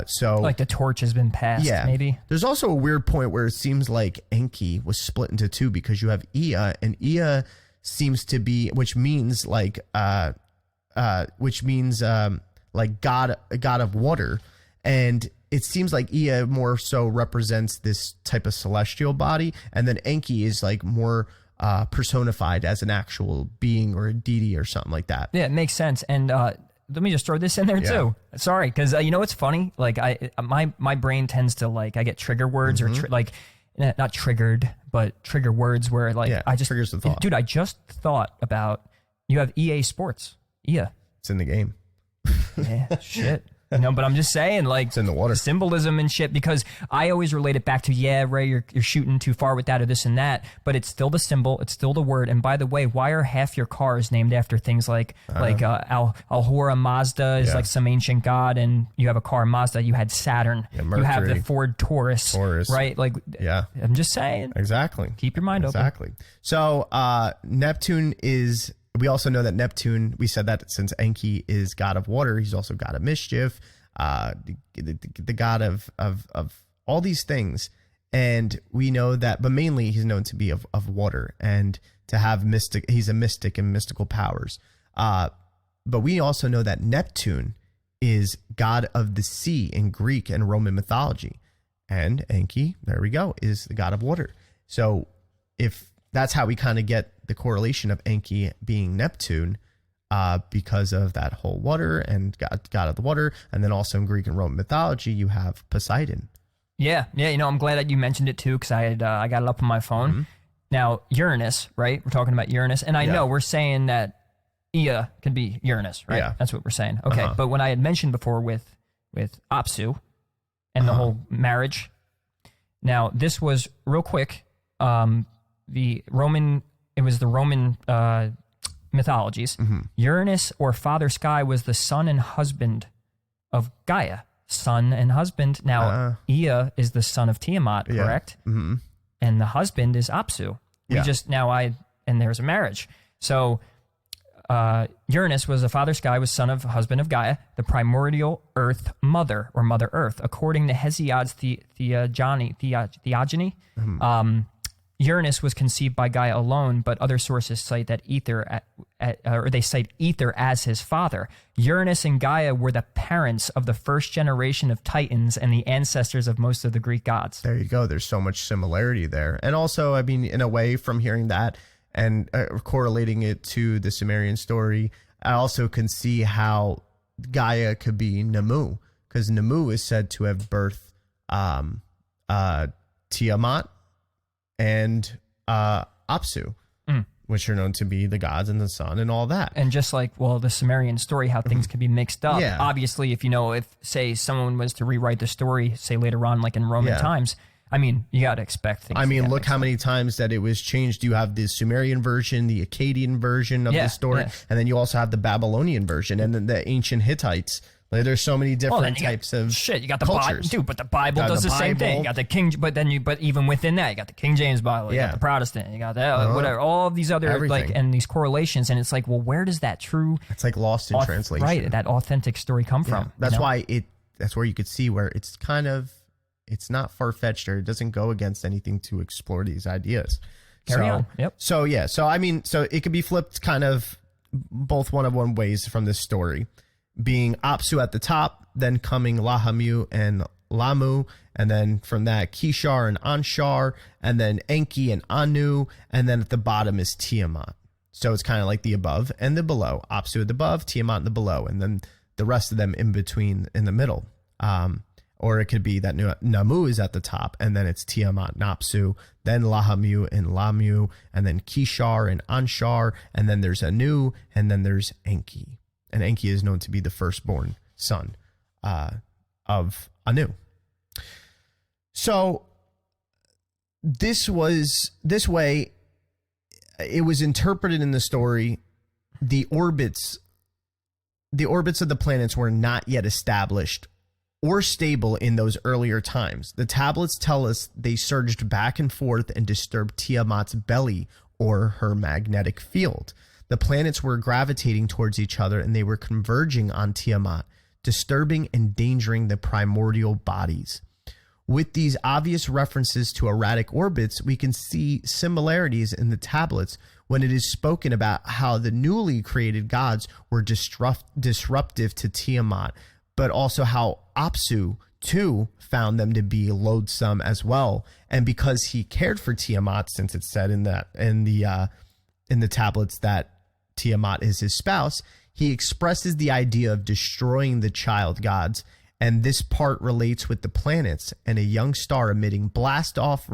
So like the torch has been passed, maybe. There's also a weird point where it seems like Enki was split into two, because you have Ea, and Ea seems to be, which means like god of water, and it seems like Ea more so represents this type of celestial body, and then Enki is like more personified as an actual being or a deity or something like that. Yeah, it makes sense. And let me just throw this in there too. Sorry, because what's funny? Like my brain tends to I get trigger words or not triggered, but trigger words where I just triggers the thought. Dude, I just thought about, you have EA Sports. Ea. It's in the game. Yeah, shit. But I'm just saying, it's in the water. Symbolism and shit, because I always relate it back to, Ray, you're shooting too far with that or this and that, but it's still the symbol, it's still the word. And by the way, why are half your cars named after things like Ahura Mazda is like some ancient god, and you have a car Mazda, you had Saturn, you have the Ford Taurus, right? I'm just saying. Exactly. Keep your mind open. Exactly. So Neptune is we also know that Neptune, we said that since Enki is god of water, he's also god of mischief, the god of all these things. And we know that, but mainly he's known to be of water and to have he's a mystic and mystical powers. But we also know that Neptune is god of the sea in Greek and Roman mythology. And Enki, there we go, is the god of water. So if that's how we kind of get the correlation of Enki being Neptune, because of that whole water and god of the water. And then also in Greek and Roman mythology, you have Poseidon. Yeah. I'm glad that you mentioned it too, because I got it up on my phone. Mm-hmm. Now, Uranus, right? We're talking about Uranus. And I know we're saying that Ea can be Uranus, right? Yeah. That's what we're saying. Okay. But when I had mentioned before with Apsu and the whole marriage, now this was real quick. The Roman mythologies. Mm-hmm. Uranus, or Father Sky, was the son and husband of Gaia. Son and husband. Now, Ea is the son of Tiamat, correct? Mm-hmm. And the husband is Apsu. And there's a marriage. So Uranus was the Father Sky, was son of husband of Gaia, the primordial Earth mother, or Mother Earth. According to Hesiod's theogony, mm-hmm. Uranus was conceived by Gaia alone, but other sources cite that Ether, they cite Ether as his father. Uranus and Gaia were the parents of the first generation of Titans and the ancestors of most of the Greek gods. There you go. There's so much similarity there. And also, I mean, in a way, from hearing that and correlating it to the Sumerian story, I also can see how Gaia could be Namu, because Namu is said to have birthed Tiamat and Apsu, which are known to be the gods and the sun and all that. And just like, the Sumerian story, how things can be mixed up. Yeah. Obviously, if say someone was to rewrite the story, say later on, like in Roman times, I mean, you got to expect things. I mean, look how many times that it was changed. You have the Sumerian version, the Akkadian version of the story, and then you also have the Babylonian version, and then the ancient Hittites. Like, there's so many different types of shit. You got the cultures. Bible, dude, but the Bible does the same thing. You got the King, but even within that, you got the King James Bible, you got the Protestant, you got that, whatever, all of these other and these correlations, and it's like, well, where does that true? It's like lost in translation, right? That authentic story come from? That's why that's where you could see where it's kind of, it's not far fetched, or it doesn't go against anything to explore these ideas. Carry on. Yep. So I mean, so it could be flipped kind of both one ways from this story, being Apsu at the top, then coming Lahamu and Lamu, and then from that Kishar and Anshar, and then Enki and Anu, and then at the bottom is Tiamat. So it's kind of like the above and the below. Apsu at the above, Tiamat in the below, and then the rest of them in between, in the middle. Or it could be that Namu is at the top, and then it's Tiamat and Apsu, then Lahamu and Lamu, and then Kishar and Anshar, and then there's Anu, and then there's Enki. And Enki is known to be the firstborn son of Anu. So this way, it was interpreted in the story. The orbits of the planets were not yet established or stable in those earlier times. The tablets tell us they surged back and forth and disturbed Tiamat's belly, or her magnetic field. The planets were gravitating towards each other, and they were converging on Tiamat, disturbing and endangering the primordial bodies. With these obvious references to erratic orbits, we can see similarities in the tablets when it is spoken about how the newly created gods were disruptive to Tiamat, but also how Apsu too found them to be loathsome as well. And because he cared for Tiamat, since it's said in the tablets that Tiamat is his spouse, he expresses the idea of destroying the child gods, and this part relates with the planets and a young star emitting blasting off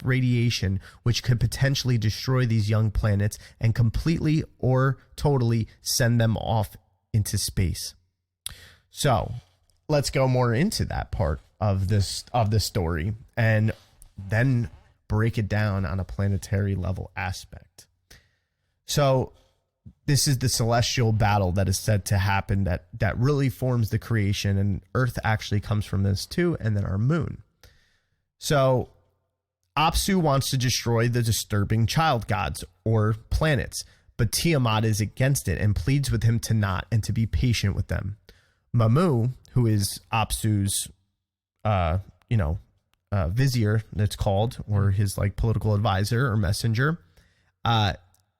radiation, which could potentially destroy these young planets and completely or totally send them off into space. So let's go more into that part of this story, and then break it down on a planetary level aspect. So this is the celestial battle that is said to happen that really forms the creation, and Earth actually comes from this too, and then our moon. So Apsu wants to destroy the disturbing child gods or planets, but Tiamat is against it and pleads with him to not and to be patient with them. Mamu, who is Apsu's, vizier, that's called, or his like political advisor or messenger,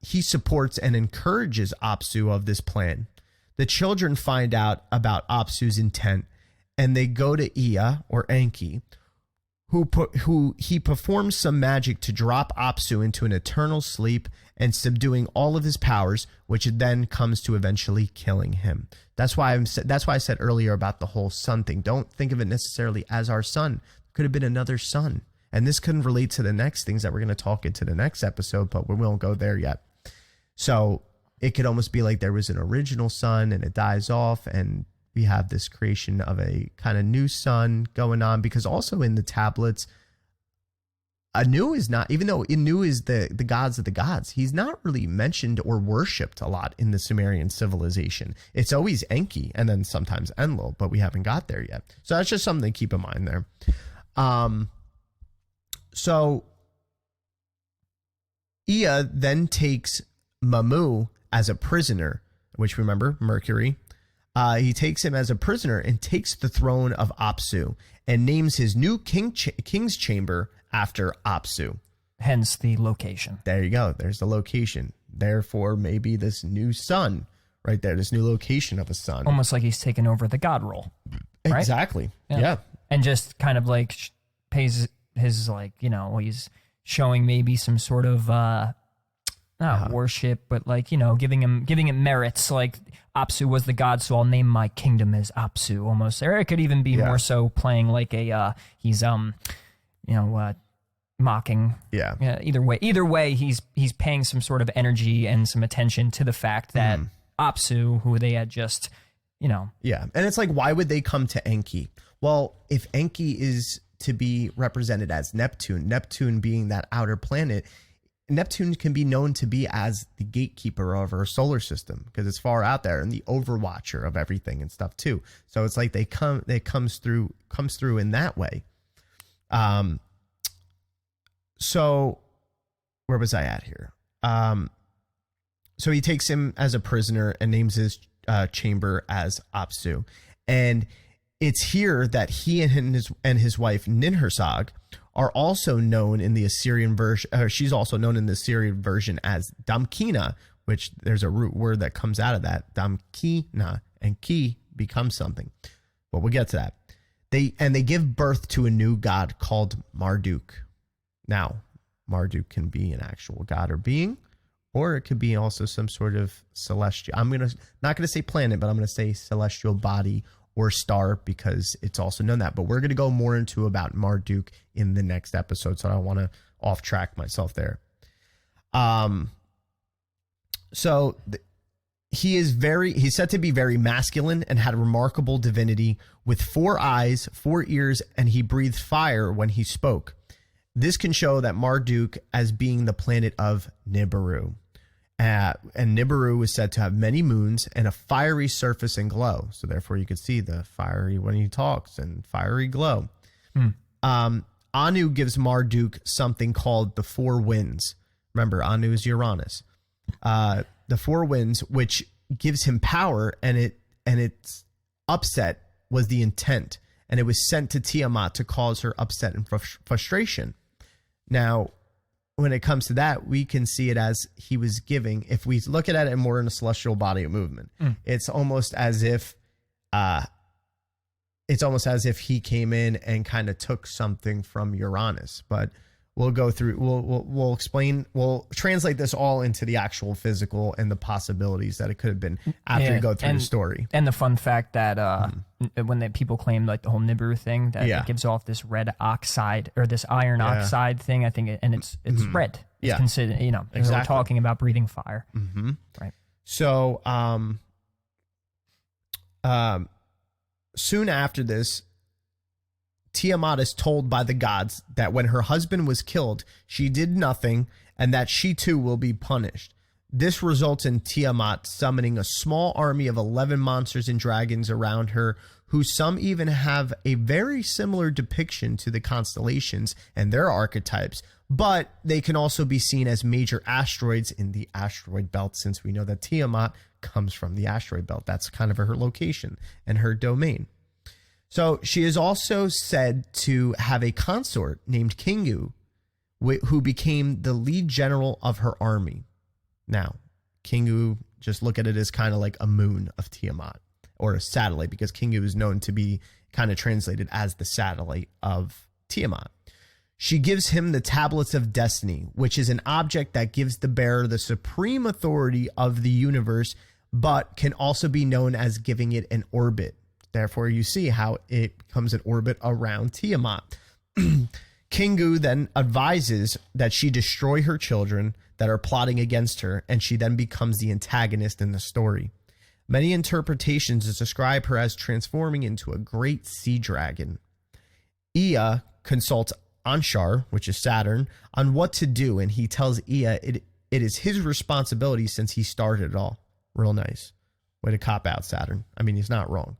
he supports and encourages Apsu of this plan. The children find out about Apsu's intent, and they go to Ea or Enki, who he performs some magic to drop Apsu into an eternal sleep and subduing all of his powers, which then comes to eventually killing him. That's why I said earlier about the whole sun thing. Don't think of it necessarily as our sun. It could have been another sun. And this can relate to the next things that we're going to talk into the next episode, but we won't go there yet. So it could almost be like there was an original sun and it dies off, and we have this creation of a kind of new sun going on, because also in the tablets, Anu is not, even though Anu is the gods of the gods, he's not really mentioned or worshipped a lot in the Sumerian civilization. It's always Enki and then sometimes Enlil, but we haven't got there yet. So that's just something to keep in mind there. So Ea then takes Mamu as a prisoner, which, remember, Mercury. He takes him as a prisoner and takes the throne of Apsu and names his new king's chamber after Apsu. Hence the location. There you go. There's the location. Therefore, maybe this new sun right there, this new location of a sun. Almost like he's taken over the god role. Right? Exactly. Yeah. And just kind of like pays his, like, he's showing maybe some sort of not worship, but like, giving him merits. Like, Apsu was the god, so I'll name my kingdom as Apsu, almost. Or it could even be more so playing like a he's mocking. Yeah. Either way, he's paying some sort of energy and some attention to the fact that Apsu, who they had just, Yeah. And it's like, why would they come to Enki? Well, if Enki is to be represented as Neptune being that outer planet, Neptune can be known to be as the gatekeeper of our solar system, because it's far out there and the overwatcher of everything and stuff too. So it's like it comes through in that way. So where was I at here? So he takes him as a prisoner and names his chamber as Apsu. And it's here that he and his wife Ninhursag are also known in the Assyrian version. She's also known in the Assyrian version as Damkina, which there's a root word that comes out of that, Damkina, and ki becomes something. But we'll get to that. They give birth to a new god called Marduk. Now, Marduk can be an actual god or being, or it could be also some sort of celestial. Not gonna say planet, but I'm gonna say celestial body or star, because it's also known that. But we're gonna go more into about Marduk in the next episode, so I don't want to off track myself there. He's said to be very masculine and had a remarkable divinity with 4 eyes, 4 ears, and he breathed fire when he spoke. This can show that Marduk as being the planet of Nibiru. And Nibiru is said to have many moons and a fiery surface and glow. So therefore you could see the fiery when he talks and fiery glow. Anu gives Marduk something called the 4 winds. Remember, Anu is Uranus. The 4 winds, which gives him power, and its upset was the intent. And it was sent to Tiamat to cause her upset and frustration. Now, when it comes to that, we can see it as he was giving. If we look at it more in a celestial body of movement, it's almost as if he came in and kind of took something from Uranus. But we'll go through. We'll explain. We'll translate this all into the actual physical and the possibilities that it could have been after you go through the story. And the fun fact that when people claim like the whole Nibiru thing, that it gives off this red oxide or this iron oxide thing, I think, and it's red. It's considered, exactly. We're talking about breathing fire, right? So, soon after this, Tiamat is told by the gods that when her husband was killed, she did nothing, and that she too will be punished. This results in Tiamat summoning a small army of 11 monsters and dragons around her, who some even have a very similar depiction to the constellations and their archetypes, but they can also be seen as major asteroids in the asteroid belt, since we know that Tiamat comes from the asteroid belt. That's kind of her location and her domain. So she is also said to have a consort named Kingu, who became the lead general of her army. Now, Kingu, just look at it as kind of like a moon of Tiamat, or a satellite, because Kingu is known to be kind of translated as the satellite of Tiamat. She gives him the Tablets of Destiny, which is an object that gives the bearer the supreme authority of the universe, but can also be known as giving it an orbit. Therefore, you see how it becomes an orbit around Tiamat. Kingu then advises that she destroy her children that are plotting against her, and she then becomes the antagonist in the story. Many interpretations describe her as transforming into a great sea dragon. Ea consults Anshar, which is Saturn, on what to do, and he tells Ea it is his responsibility since he started it all. Real nice. Way to cop out, Saturn. I mean, he's not wrong.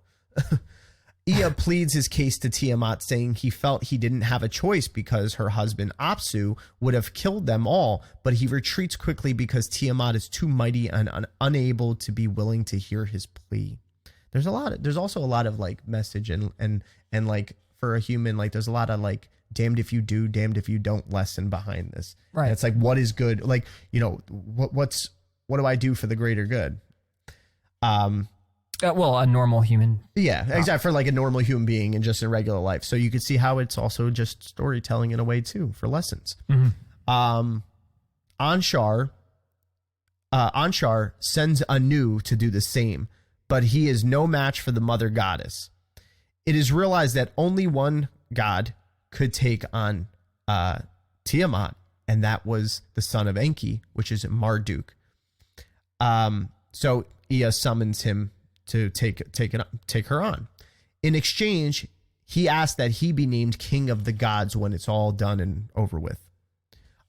Ea pleads his case to Tiamat, saying he felt he didn't have a choice because her husband Apsu would have killed them all, but he retreats quickly because Tiamat is too mighty and unable to be willing to hear his plea. There's also a lot of like message and like for a human, like there's a lot of like damned if you do, damned if you don't lesson behind this. Right. And it's like, what is good? Like, you know, what do I do for the greater good? Well, a normal human. Yeah, exactly. For like a normal human being and just in regular life. So you could see how it's also just storytelling in a way too, for lessons. Mm-hmm. Anshar sends Anu to do the same, but he is no match for the mother goddess. It is realized that only one god could take on Tiamat, and that was the son of Enki, which is Marduk. So Ea summons him to take her on. In exchange, he asked that he be named king of the gods when it's all done and over with.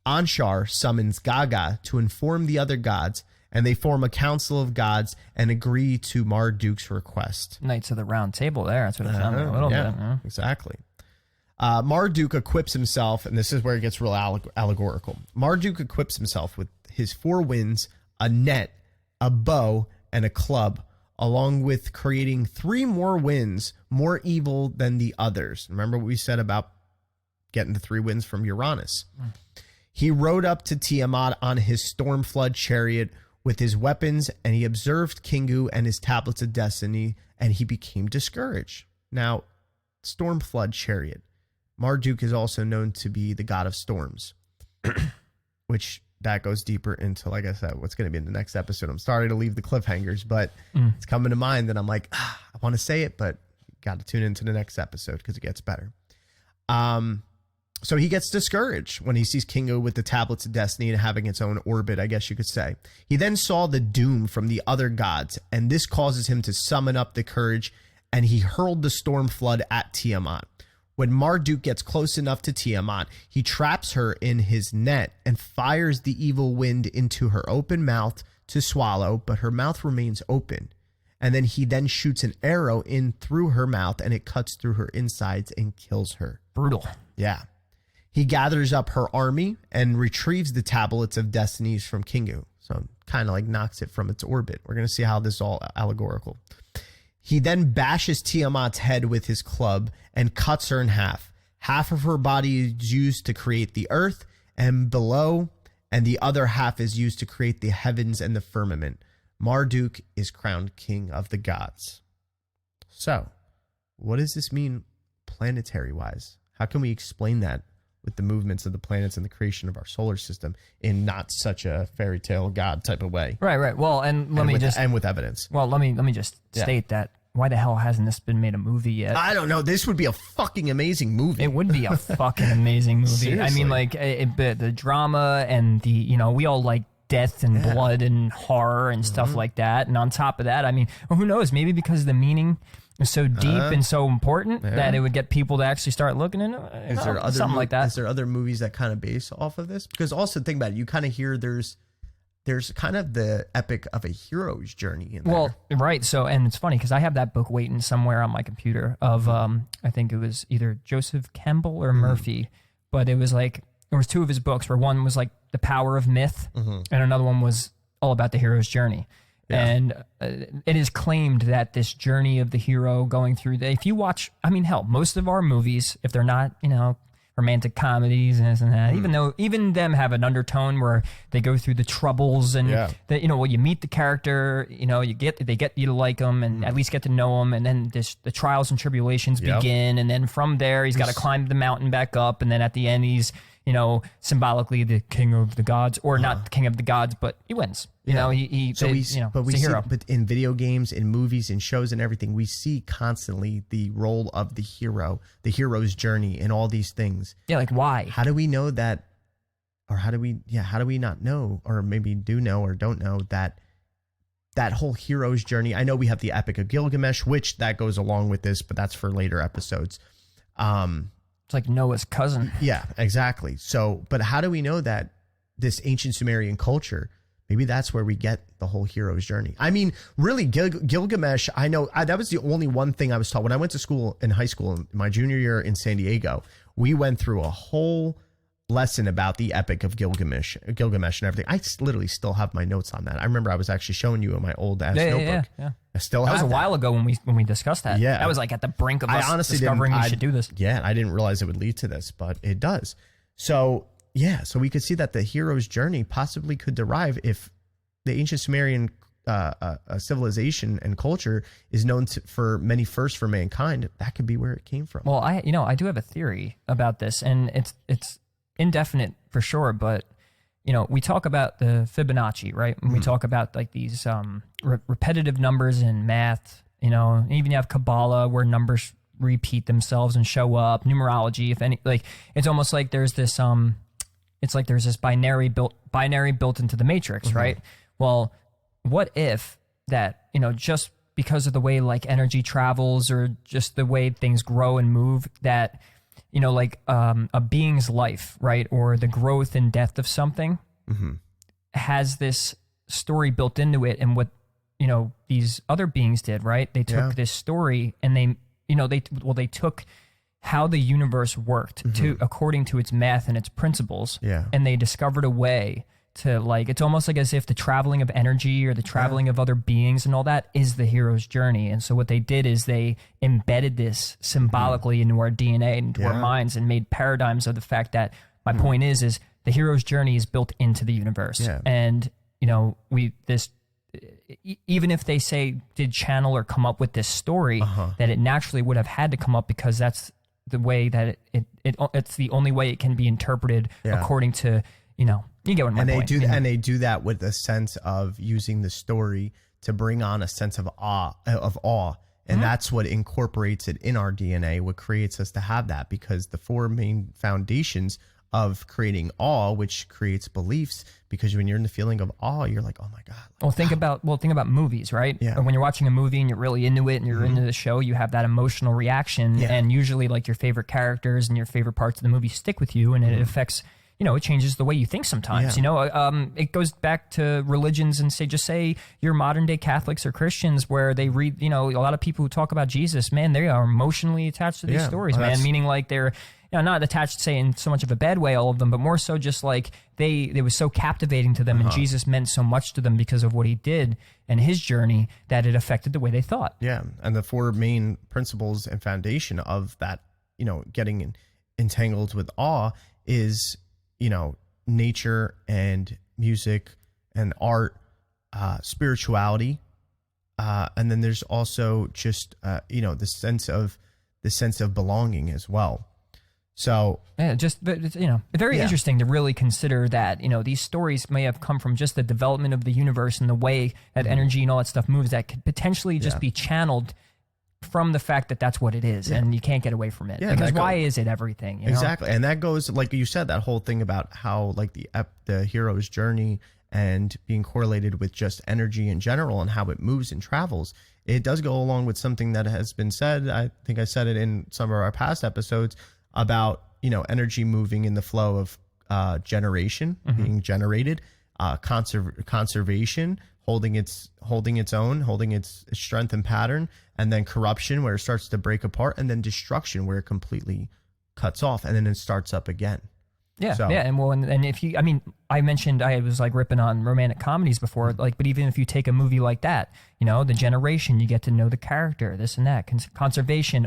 Anshar summons Gaga to inform the other gods, and they form a council of gods and agree to Marduk's request. Knights of the Round Table there. That's what it sounded like a little bit. Huh? Exactly. Marduk equips himself, and this is where it gets real allegorical. Marduk equips himself with his 4 winds, a net, a bow, and a club, along with creating 3 more winds, more evil than the others. Remember what we said about getting the 3 winds from Uranus. He rode up to Tiamat on his storm flood chariot with his weapons, and he observed Kingu and his tablets of destiny, and he became discouraged. Now, storm flood chariot. Marduk is also known to be the god of storms, which that goes deeper into, like I said, what's going to be in the next episode. I'm sorry to leave the cliffhangers, but it's coming to mind that I'm like, I want to say it, but got to tune into the next episode because it gets better. So he gets discouraged when he sees Kingu with the tablets of destiny and having its own orbit, I guess you could say. He then saw the doom from the other gods, and this causes him to summon up the courage, and he hurled the storm flood at Tiamat. When Marduk gets close enough to Tiamat, he traps her in his net and fires the evil wind into her open mouth to swallow, but her mouth remains open. And then he shoots an arrow in through her mouth, and it cuts through her insides and kills her. Brutal. Yeah. He gathers up her army and retrieves the tablets of destinies from Kingu. So kind of like knocks it from its orbit. We're going to see how this is all allegorical. He then bashes Tiamat's head with his club and cuts her in half. Half of her body is used to create the earth and below, and the other half is used to create the heavens and the firmament. Marduk is crowned king of the gods. So, what does this mean planetary-wise? How can we explain that with the movements of the planets and the creation of our solar system in not such a fairy tale god type of way? Right. Well, and with evidence. Well, let me just state that. Why the hell hasn't this been made a movie yet? I don't know. This would be a fucking amazing movie. It would be a fucking amazing movie. Seriously. I mean, like the drama and the, we all like death and blood and horror and stuff like that. And on top of that, I mean, who knows? Maybe because the meaning is so deep and so important that it would get people to actually start looking into it. Something like that. Is there other movies that kind of base off of this? Because also think about it. You kind of hear there's there's kind of the epic of a hero's journey in there. Well, right. So, and it's funny because I have that book waiting somewhere on my computer of, I think it was either Joseph Campbell or Murphy, but it was like, there was two of his books where one was like The Power of Myth and another one was all about the hero's journey. Yeah. And it is claimed that this journey of the hero going through if you watch, I mean, hell, most of our movies, if they're not, romantic comedies and this and that, even them have an undertone where they go through the troubles and you meet the character, they get you to like them and at least get to know them, and then the trials and tribulations begin, and then from there he's got to climb the mountain back up, and then at the end he's symbolically the king of the gods, or not the king of the gods, but he wins. He's a hero. But in video games, in movies, in shows, and everything, we see constantly the role of the hero, the hero's journey, and all these things. Yeah, like why? How do we know that, or how do we not know, or maybe do know or don't know that whole hero's journey? I know we have the Epic of Gilgamesh, which that goes along with this, but that's for later episodes. It's like Noah's cousin. Yeah, exactly. So, but how do we know that this ancient Sumerian culture, maybe that's where we get the whole hero's journey? I mean, really, Gilgamesh, I know that was the only one thing I was taught. When I went to school in high school, in my junior year in San Diego, we went through a whole lesson about the Epic of Gilgamesh and everything. I literally still have my notes on that. I remember I was actually showing you in my old ass notebook. Yeah. I still that have was a while ago when we discussed that. Yeah, that was like at the brink of us honestly discovering we should do this. Yeah, I didn't realize it would lead to this, but it does. So so we could see that the hero's journey possibly could derive, if the ancient Sumerian civilization and culture is known for many firsts for mankind, that could be where it came from. Well, I do have a theory about this, and it's indefinite for sure, but we talk about the Fibonacci, right? And we talk about like these repetitive numbers in math, even you have Kabbalah where numbers repeat themselves and show up, numerology, if any, like it's almost like there's this binary built into the matrix, right? Well, what if that, just because of the way like energy travels or just the way things grow and move, that a being's life, right, or the growth and death of something has this story built into it. And what, these other beings did, right? They took this story and they took how the universe worked according to its math and its principles. Yeah. And they discovered a way to, like, it's almost like as if the traveling of energy or the traveling of other beings and all that is the hero's journey. And so what they did is they embedded this symbolically into our DNA and into our minds, and made paradigms of the fact that my point is the hero's journey is built into the universe. Yeah. And, even if they say did channel or come up with this story, that it naturally would have had to come up because that's the way that it's the only way it can be interpreted according to, you get what my point. And they do that with a sense of using the story to bring on a sense of awe. And that's what incorporates it in our DNA, what creates us to have that, because the four main foundations of creating awe, which creates beliefs, because when you're in the feeling of awe, you're like, oh my God. Like, think about movies, right? Yeah. When you're watching a movie and you're really into it and you're into the show, you have that emotional reaction, and usually like your favorite characters and your favorite parts of the movie stick with you, and it affects, it changes the way you think sometimes. It goes back to religions, and say you're modern day Catholics or Christians, where they read, a lot of people who talk about Jesus, man, they are emotionally attached to these stories, man. Meaning like they're, not attached, say, in so much of a bad way, all of them, but more so just like it was so captivating to them, and Jesus meant so much to them because of what he did and his journey, that it affected the way they thought. Yeah. And the four main principles and foundation of that, getting entangled with awe is, nature and music and art, spirituality. And then there's also just, the sense of belonging as well. So it's very interesting to really consider that, these stories may have come from just the development of the universe and the way that energy and all that stuff moves, that could potentially just be channeled from the fact that that's what it is, and you can't get away from it. Because why is it everything? Exactly. And that goes, like you said, that whole thing about how like the hero's journey and being correlated with just energy in general and how it moves and travels. It does go along with something that has been said. I think I said it in some of our past episodes about, energy moving in the flow of generation, being generated. conservation, holding its own, holding its strength and pattern, and then corruption where it starts to break apart, and then destruction where it completely cuts off, and then it starts up again. Yeah, So- yeah, and if you, I mean, I mentioned I was like ripping on romantic comedies before, like, but even if you take a movie like that, you know, The Generation, you get to know the character, this and that. Conservation,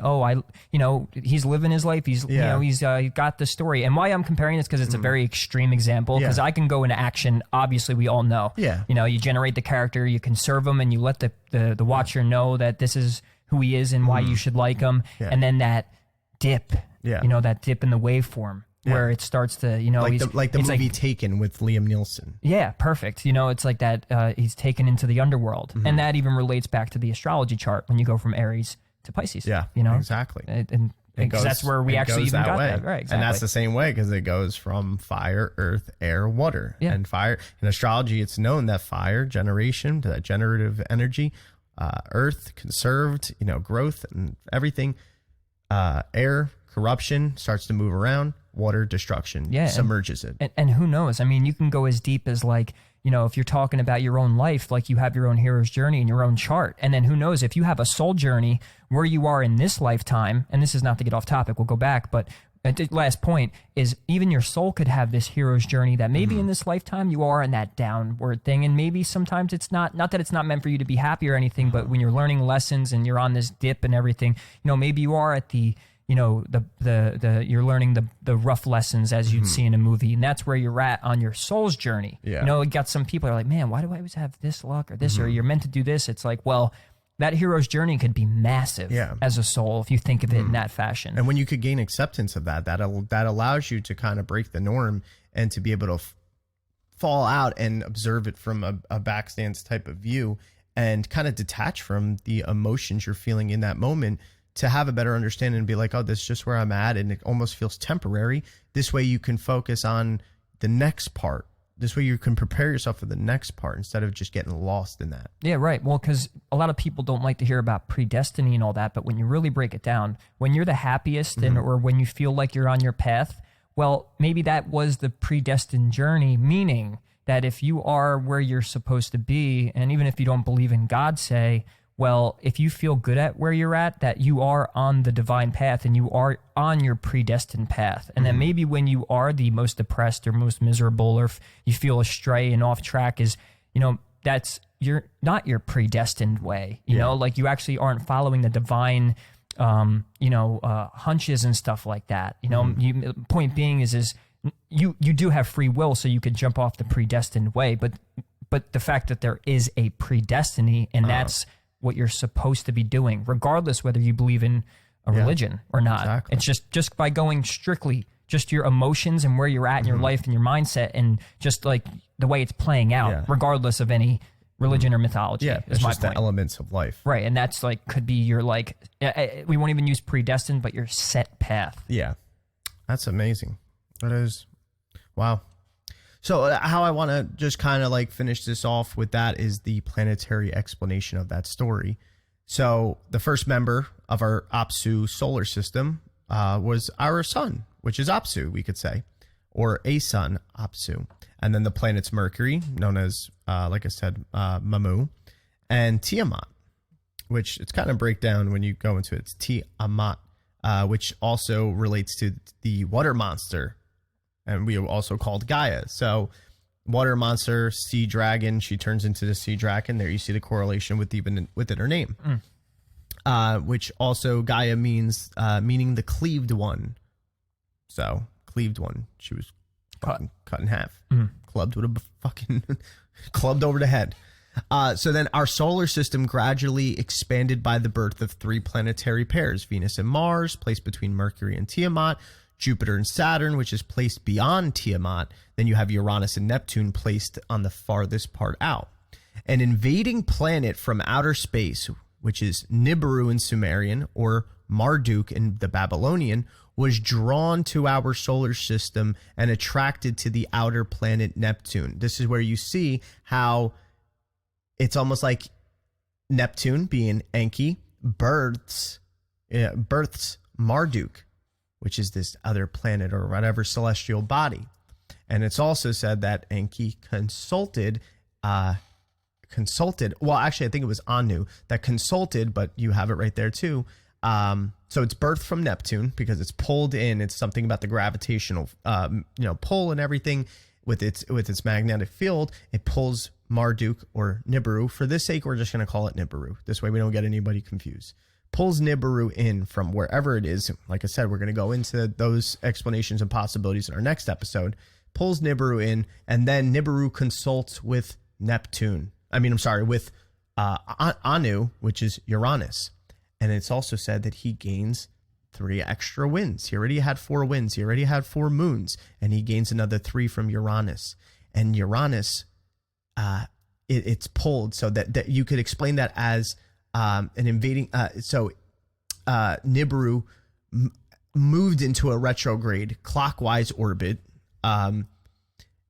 he's living his life. He's, he's got the story. And why I'm comparing this because it's a very extreme example. Because I can go into action. Obviously, we all know. Yeah. You know, you generate the character, you conserve him, and you let the watcher know that this is who he is and why you should like him. Yeah. And then that dip, that dip in the waveform. Where it starts to, like the movie Taken with Liam Neeson. Yeah, perfect. You know, it's like that he's taken into the underworld. And that even relates back to the astrology chart when you go from Aries to Pisces. Yeah, you know? Exactly. And that's where we actually even got that. Right, exactly. And that's the same way because it goes from fire, earth, air, water. Yeah. And fire, in astrology, it's known that fire, generation, that generative energy, earth, conserved, growth and everything, air, corruption, starts to move around. Water, destruction, submerges it. And who knows? I mean, you can go as deep as like, if you're talking about your own life, like you have your own hero's journey and your own chart. And then who knows if you have a soul journey where you are in this lifetime, and this is not to get off topic, we'll go back, but the last point is even your soul could have this hero's journey that maybe in this lifetime you are in that downward thing. And maybe sometimes it's not that it's not meant for you to be happy or anything, but when you're learning lessons and you're on this dip and everything, maybe you are at the, you're learning the rough lessons as you'd see in a movie, and that's where you're at on your soul's journey. Yeah. You got some people are like, man, why do I always have this luck or this, or you're meant to do this? It's like, well, that hero's journey could be massive as a soul if you think of it in that fashion. And when you could gain acceptance of that allows you to kind of break the norm and to be able to fall out and observe it from a backstance type of view and kind of detach from the emotions you're feeling in that moment, to have a better understanding and be like, oh, this is just where I'm at. And it almost feels temporary. This way you can focus on the next part. This way you can prepare yourself for the next part instead of just getting lost in that. Yeah, right. Well, because a lot of people don't like to hear about predestiny and all that. But when you really break it down, when you're the happiest or when you feel like you're on your path, well, maybe that was the predestined journey, meaning that if you are where you're supposed to be, and even if you don't believe in God, say, well, if you feel good at where you're at, that you are on the divine path and you are on your predestined path. And then maybe when you are the most depressed or most miserable, or if you feel astray and off track, is, that's not your predestined way, you know, like you actually aren't following the divine, hunches and stuff like that. Point being is you do have free will, so you could jump off the predestined way, but the fact that there is a predestiny, and that's what you're supposed to be doing, regardless whether you believe in a religion or not. Exactly. It's just by going strictly just your emotions and where you're at in your life and your mindset, and just like the way it's playing out, regardless of any religion or mythology. Yeah, is it's my just point. the elements of life. Right, and that's like could be your like we won't even use predestined, but your set path. Yeah, that's amazing. That is, wow. So how I want to just kind of like finish this off with that is the planetary explanation of that story. So the first member of our Apsu solar system was our sun, which is Apsu, we could say, or a sun, Apsu. And then the planets Mercury, known as, like I said, Mamu, and Tiamat, which it's kind of breakdown when you go into it. It's Tiamat, which also relates to the water monster. And we also called Gaia. So water monster, sea dragon, she turns into the sea dragon. There you see the correlation within her name. Which also Gaia means meaning the cleaved one. So cleaved one. She was cut in half. Clubbed with a fucking clubbed over the head. So then our solar system gradually expanded by the birth of three planetary pairs, Venus and Mars, placed between Mercury and Tiamat, Jupiter and Saturn, which is placed beyond Tiamat. Then you have Uranus and Neptune placed on the farthest part out. An invading planet from outer space, which is Nibiru in Sumerian or Marduk in the Babylonian, was drawn to our solar system and attracted to the outer planet Neptune. This is where you see how it's almost like Neptune, being Enki, births Marduk, which is this other planet or whatever celestial body. And it's also said that Enki consulted, well, actually, I think it was Anu that consulted, but you have it right there too. So it's birthed from Neptune because it's pulled in. It's something about the gravitational, pull and everything with its magnetic field. It pulls Marduk or Nibiru. For this sake, we're just going to call it Nibiru. This way we don't get anybody confused. Pulls Nibiru in from wherever it is. Like I said, we're going to go into those explanations and possibilities in our next episode. Pulls Nibiru in, and then Nibiru consults with with Anu, which is Uranus. And it's also said that he gains 3 extra winds. He already had 4 winds. He already had 4 moons. And he gains another 3 from Uranus. And Uranus, it's pulled so that you could explain that as an invading. Nibiru moved into a retrograde clockwise orbit,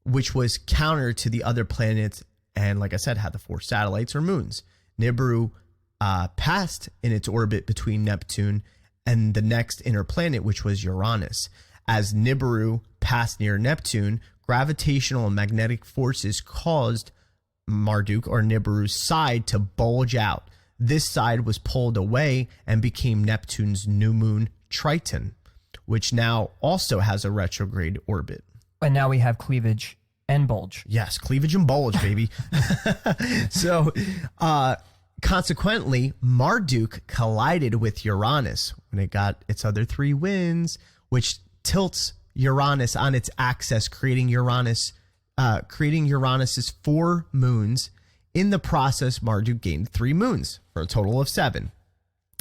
which was counter to the other planets. And like I said, had the 4 satellites or moons. Nibiru passed in its orbit between Neptune and the next inner planet, which was Uranus. As Nibiru passed near Neptune, gravitational and magnetic forces caused Marduk or Nibiru's side to bulge out. This side was pulled away and became Neptune's new moon Triton, which now also has a retrograde orbit. And now we have cleavage and bulge. Yes, cleavage and bulge, baby. So, consequently, Marduk collided with Uranus when it got its other 3 winds, which tilts Uranus on its axis, creating Uranus's 4 moons. In the process, Marduk gained 3 moons for a total of 7.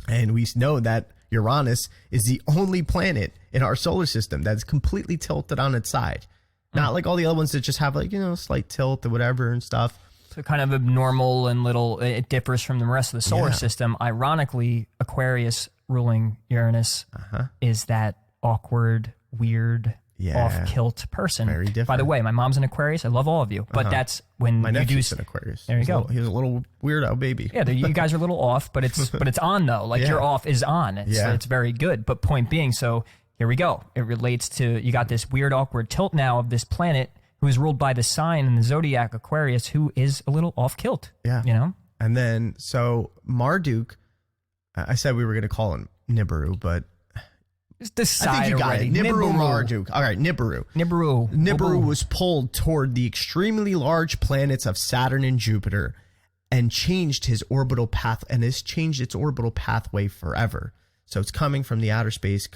And we know that Uranus is the only planet in our solar system that's completely tilted on its side. Not like all the other ones that just have a slight tilt or whatever and stuff. So kind of abnormal and it differs from the rest of the solar system. Ironically, Aquarius ruling Uranus is that awkward, weird, off-kilt person. Very different. By the way, my mom's an Aquarius. I love all of you. But that's when my nephew's an Aquarius. There you go. He's a little weirdo baby. Yeah, you guys are a little off, but it's on though. Like your off is on. It's very good. But point being, so here we go. It relates to, you got this weird, awkward tilt now of this planet who is ruled by the sign in the zodiac Aquarius, who is a little off kilt. Yeah. And then, so Marduk, I said we were going to call him Nibiru, but just decide I think you got already. it. Nibiru, Marduk. All right, Nibiru. Nibiru was pulled toward the extremely large planets of Saturn and Jupiter and changed his orbital path, and has changed its orbital pathway forever. So it's coming from the outer space, it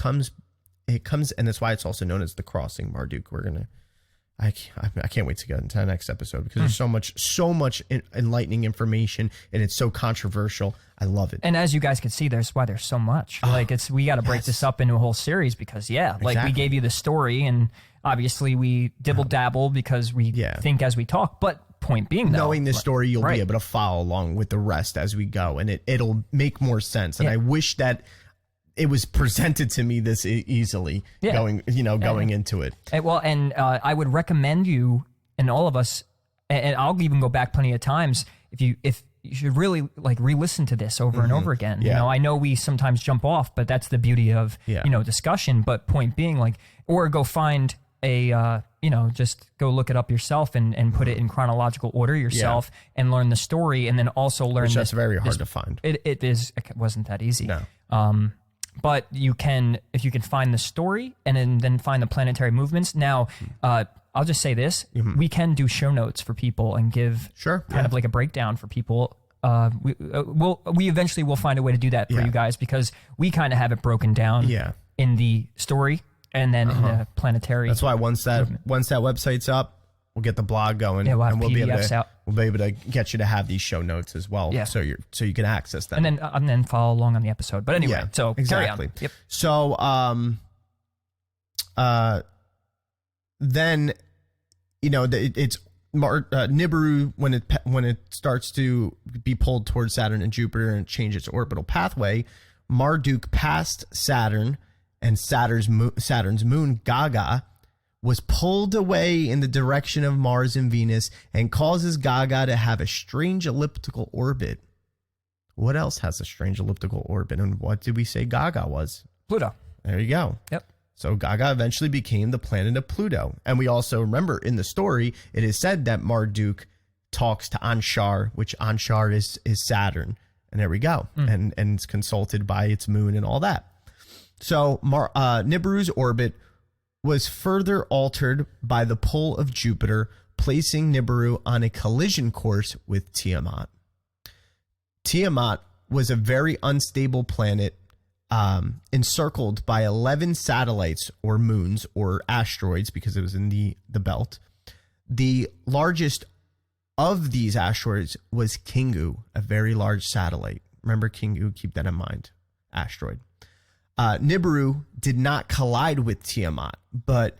comes, and that's why it's also known as the crossing Marduk. I can't wait to get into the next episode because there's so much enlightening information, and it's so controversial. I love it. And as you guys can see, there's why there's so much. We got to break this up into a whole series because we gave you the story, and obviously we dibble dabble because we think as we talk. But point being, though, knowing this story, you'll be able to follow along with the rest as we go, and it'll make more sense. And I wish that it was presented to me this easily going into it. And I would recommend you and all of us, and I'll even go back plenty of times if you should really re-listen to this over and over again. Yeah. I know we sometimes jump off, but that's the beauty of discussion. But point being, or go find a just go look it up yourself and put it in chronological order yourself and learn the story, and then also learn. Which that's very hard to find. It wasn't that easy. No. But you can, if you can find the story and then find the planetary movements. Now, I'll just say this: we can do show notes for people and give kind of like a breakdown for people. We eventually will find a way to do that for you guys because we kind of have it broken down in the story and then in the planetary. That's why once that website's up, we'll get the blog going, we'll have and PDFs we'll be able to get you to have these show notes as well, so you can access them, and then follow along on the episode. But anyway, so exactly. Carry on. Yep. So then it's Nibiru when it starts to be pulled towards Saturn and Jupiter and change its orbital pathway. Marduk passed Saturn, and Saturn's moon Gaga was pulled away in the direction of Mars and Venus and causes Gaga to have a strange elliptical orbit. What else has a strange elliptical orbit? And what did we say Gaga was? Pluto. There you go. Yep. So Gaga eventually became the planet of Pluto. And we also remember in the story, it is said that Marduk talks to Anshar, which Anshar is Saturn. And there we go. And it's consulted by its moon and all that. So Nibiru's orbit was further altered by the pull of Jupiter, placing Nibiru on a collision course with Tiamat. Tiamat was a very unstable planet, encircled by 11 satellites or moons or asteroids because it was in the belt. The largest of these asteroids was Kingu, a very large satellite. Remember Kingu, keep that in mind, asteroid. Nibiru did not collide with Tiamat, but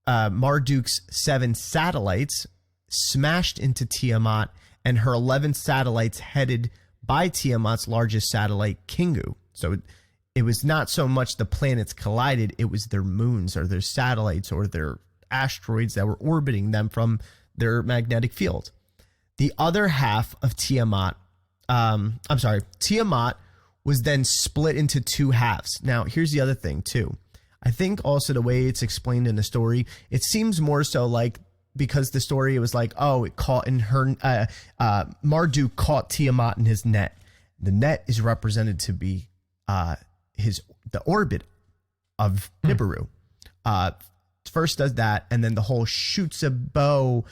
Marduk's 7 satellites smashed into Tiamat, and her 11 satellites headed by Tiamat's largest satellite, Kingu. So it was not so much the planets collided, it was their moons or their satellites or their asteroids that were orbiting them from their magnetic field. The other half of Tiamat, Tiamat was then split into 2 halves. Now, here's the other thing, too. I think also the way it's explained in the story, it seems more so like, because the story, it was like, oh, it caught in her, Marduk caught Tiamat in his net. The net is represented to be the orbit of Nibiru. First does that, and then the whole shoots a bow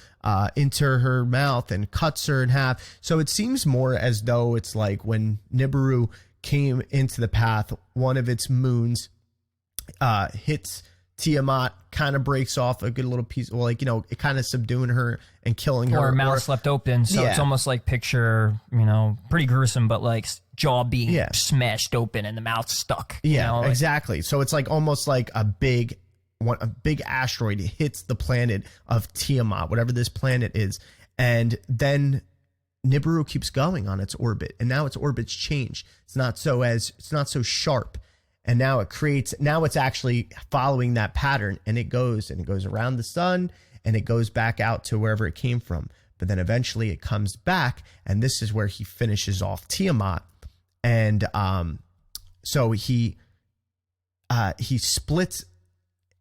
into her mouth and cuts her in half. So it seems more as though it's like when Nibiru came into the path, one of its moons hits Tiamat, kind of breaks off a good little piece, well, like, it kind of subduing her and killing her. Or her mouth left open, so it's almost like picture, pretty gruesome, but like jaw being smashed open and the mouth stuck. Yeah, exactly. So it's like almost like a big asteroid hits the planet of Tiamat, whatever this planet is, and then Nibiru keeps going on its orbit, and now its orbit's changed. It's not so sharp. And now it's actually following that pattern, and it goes around the sun, and it goes back out to wherever it came from. But then eventually it comes back, and this is where he finishes off Tiamat. And so he splits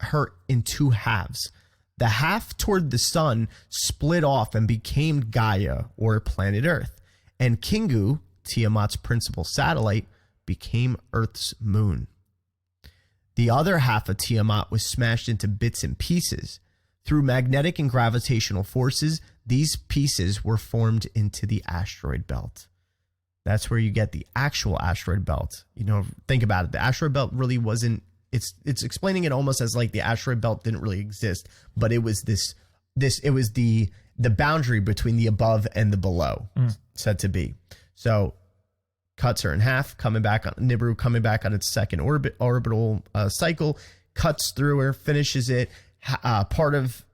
her in 2 halves. The half toward the sun split off and became Gaia, or planet Earth. And Kingu, Tiamat's principal satellite, became Earth's moon. The other half of Tiamat was smashed into bits and pieces. Through magnetic and gravitational forces, these pieces were formed into the asteroid belt. That's where you get the actual asteroid belt. Think about it. The asteroid belt really wasn't, it's explaining it almost as like the asteroid belt didn't really exist, but it was it was the boundary between the above and the below, said to be. So cuts her in half, Nibiru coming back on its second orbital cycle, cuts through her, finishes it. Part of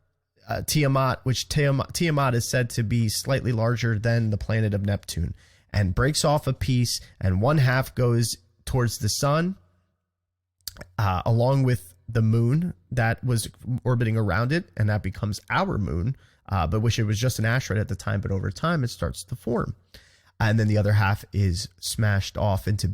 Tiamat, which Tiamat is said to be slightly larger than the planet of Neptune, and breaks off a piece, and one half goes towards the sun, along with the moon that was orbiting around it, and that becomes our moon, but which it was just an asteroid at the time, but over time it starts to form. And then the other half is smashed off into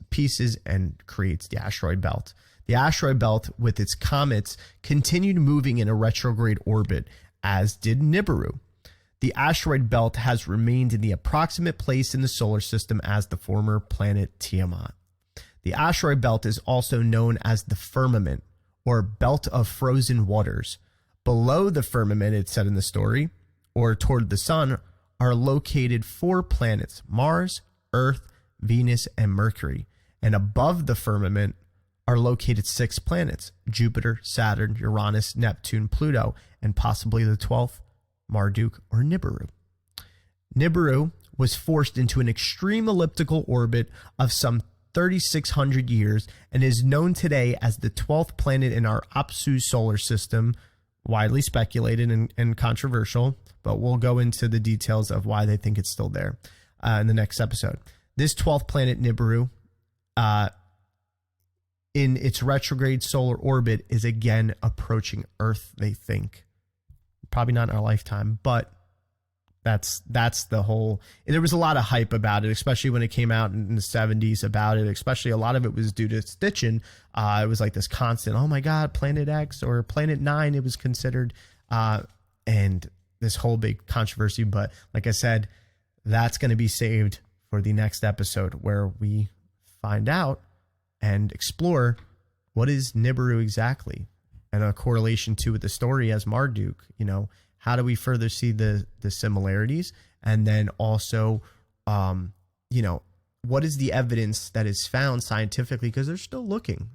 pieces and creates the asteroid belt. The asteroid belt, with its comets, continued moving in a retrograde orbit, as did Nibiru. The asteroid belt has remained in the approximate place in the solar system as the former planet Tiamat. The asteroid belt is also known as the firmament, or belt of frozen waters. Below the firmament, it said in the story, or toward the sun, are located 4 planets: Mars, Earth, Venus, and Mercury. And above the firmament are located 6 planets: Jupiter, Saturn, Uranus, Neptune, Pluto, and possibly the 12th, Marduk or Nibiru. Nibiru was forced into an extreme elliptical orbit of some 3,600 years and is known today as the 12th planet in our Apsu solar system, widely speculated and controversial, but we'll go into the details of why they think it's still there in the next episode. This 12th planet, Nibiru, in its retrograde solar orbit, is again approaching Earth, they think. Probably not in our lifetime, but That's the whole. There was a lot of hype about it, especially when it came out in the 70s about it. Especially a lot of it was due to Stitchin. It was like this constant, oh my God, Planet X or Planet 9, it was considered, and this whole big controversy. But like I said, that's going to be saved for the next episode, where we find out and explore what is Nibiru exactly, and a correlation to with the story as Marduk. You know, how do we further see the similarities, and then also, you know, what is the evidence that is found scientifically, because they're still looking,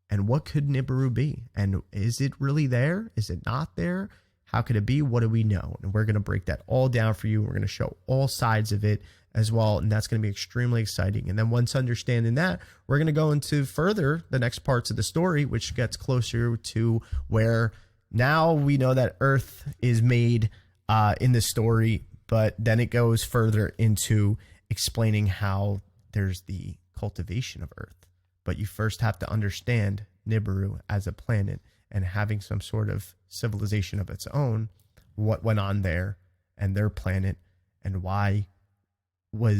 and what could Nibiru be, and is it really there? Is it not there? How could it be? What do we know? And we're going to break that all down for you. We're going to show all sides of it as well, and that's going to be extremely exciting. And then once understanding that, we're going to go into further the next parts of the story, which gets closer to where now we know that Earth is made in the story, but then it goes further into explaining how there's the cultivation of Earth. But you first have to understand Nibiru as a planet and having some sort of civilization of its own, what went on there and their planet, and why were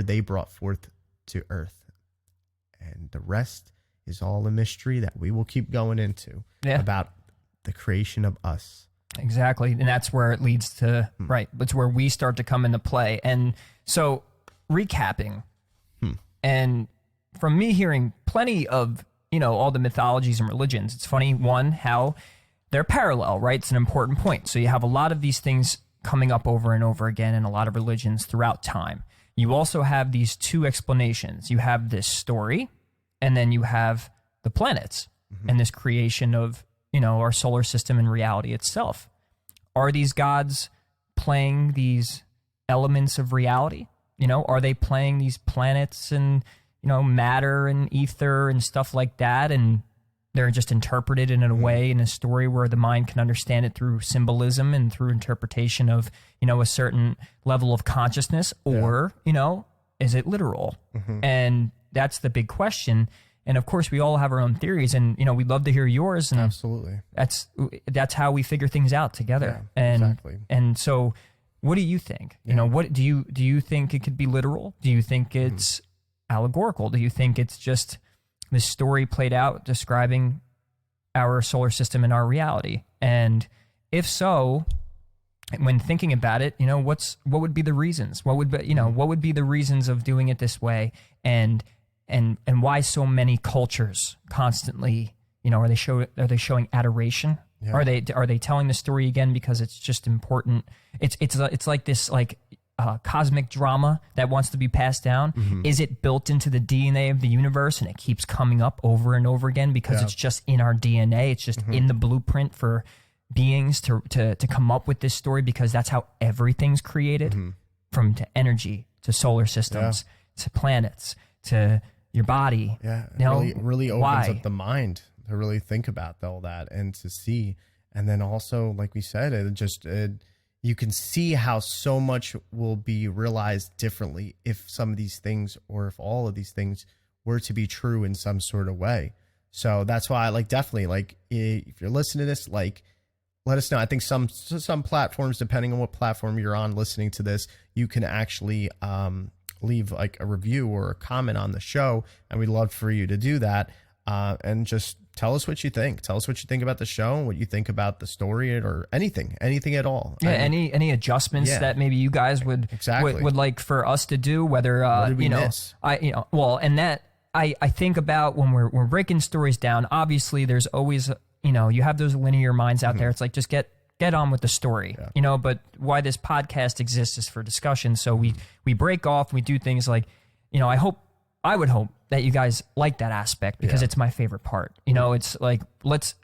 they brought forth to Earth. And the rest is all a mystery that we will keep going into about the creation of us. Exactly. And that's where it leads to, right, that's where we start to come into play. And so recapping, and from me hearing plenty of, you know, all the mythologies and religions, it's funny, one, how they're parallel, right? It's an important point. So you have a lot of these things coming up over and over again in a lot of religions throughout time. You also have these two explanations. You have this story, and then you have the planets and this creation of, you know, our solar system and reality itself. Are these gods playing these elements of reality? You know, are they playing these planets and, you know, matter and ether and stuff like that, and they're just interpreted in a way, in a story where the mind can understand it through symbolism and through interpretation of, you know, a certain level of consciousness, or, you know, is it literal? And that's the big question. And of course, we all have our own theories, and, you know, we'd love to hear yours. And absolutely, that's how we figure things out together. Yeah, and exactly. And so, what do you think? You know, what do you think it could be literal? Do you think it's allegorical? Do you think it's just this story played out describing our solar system and our reality? And if so, when thinking about it, you know, what would be the reasons? What would be, you know, what would be the reasons of doing it this way? And why so many cultures constantly, you know, are they showing adoration? Yeah. Are they telling the story again because it's just important? It's like this cosmic drama that wants to be passed down. Is it built into the DNA of the universe, and it keeps coming up over and over again because it's just in our DNA? It's just in the blueprint for beings to come up with this story, because that's how everything's created, from to energy to solar systems to planets to your body. Yeah, it really opens up the mind to really think about all that and to see. And then also, like we said, you can see how so much will be realized differently if some of these things, or if all of these things, were to be true in some sort of way. So that's why I definitely if you're listening to this, let us know. I think some platforms, depending on what platform you're on listening to this, you can actually leave a review or a comment on the show, and we'd love for you to do that, and just tell us what you think. Tell us what you think about the show, what you think about the story, or anything at all. Yeah, any adjustments that maybe you guys would like for us to do, whether what did we miss? And that I think about when we're breaking stories down. Obviously, there's always, you know, you have those linear minds out there. It's like, just get on with the story, you know. But why this podcast exists is for discussion. So we break off, we do things like, you know, I would hope that you guys like that aspect, because it's my favorite part. You know, it's like, let's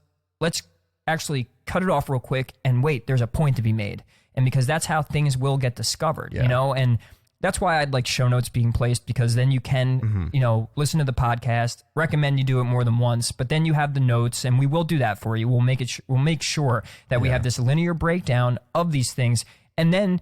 actually cut it off real quick and wait, there's a point to be made. And because that's how things will get discovered, you know, and that's why I'd like show notes being placed, because then you can, you know, listen to the podcast, recommend you do it more than once, but then you have the notes, and we will do that for you. We'll make sure that we have this linear breakdown of these things. And then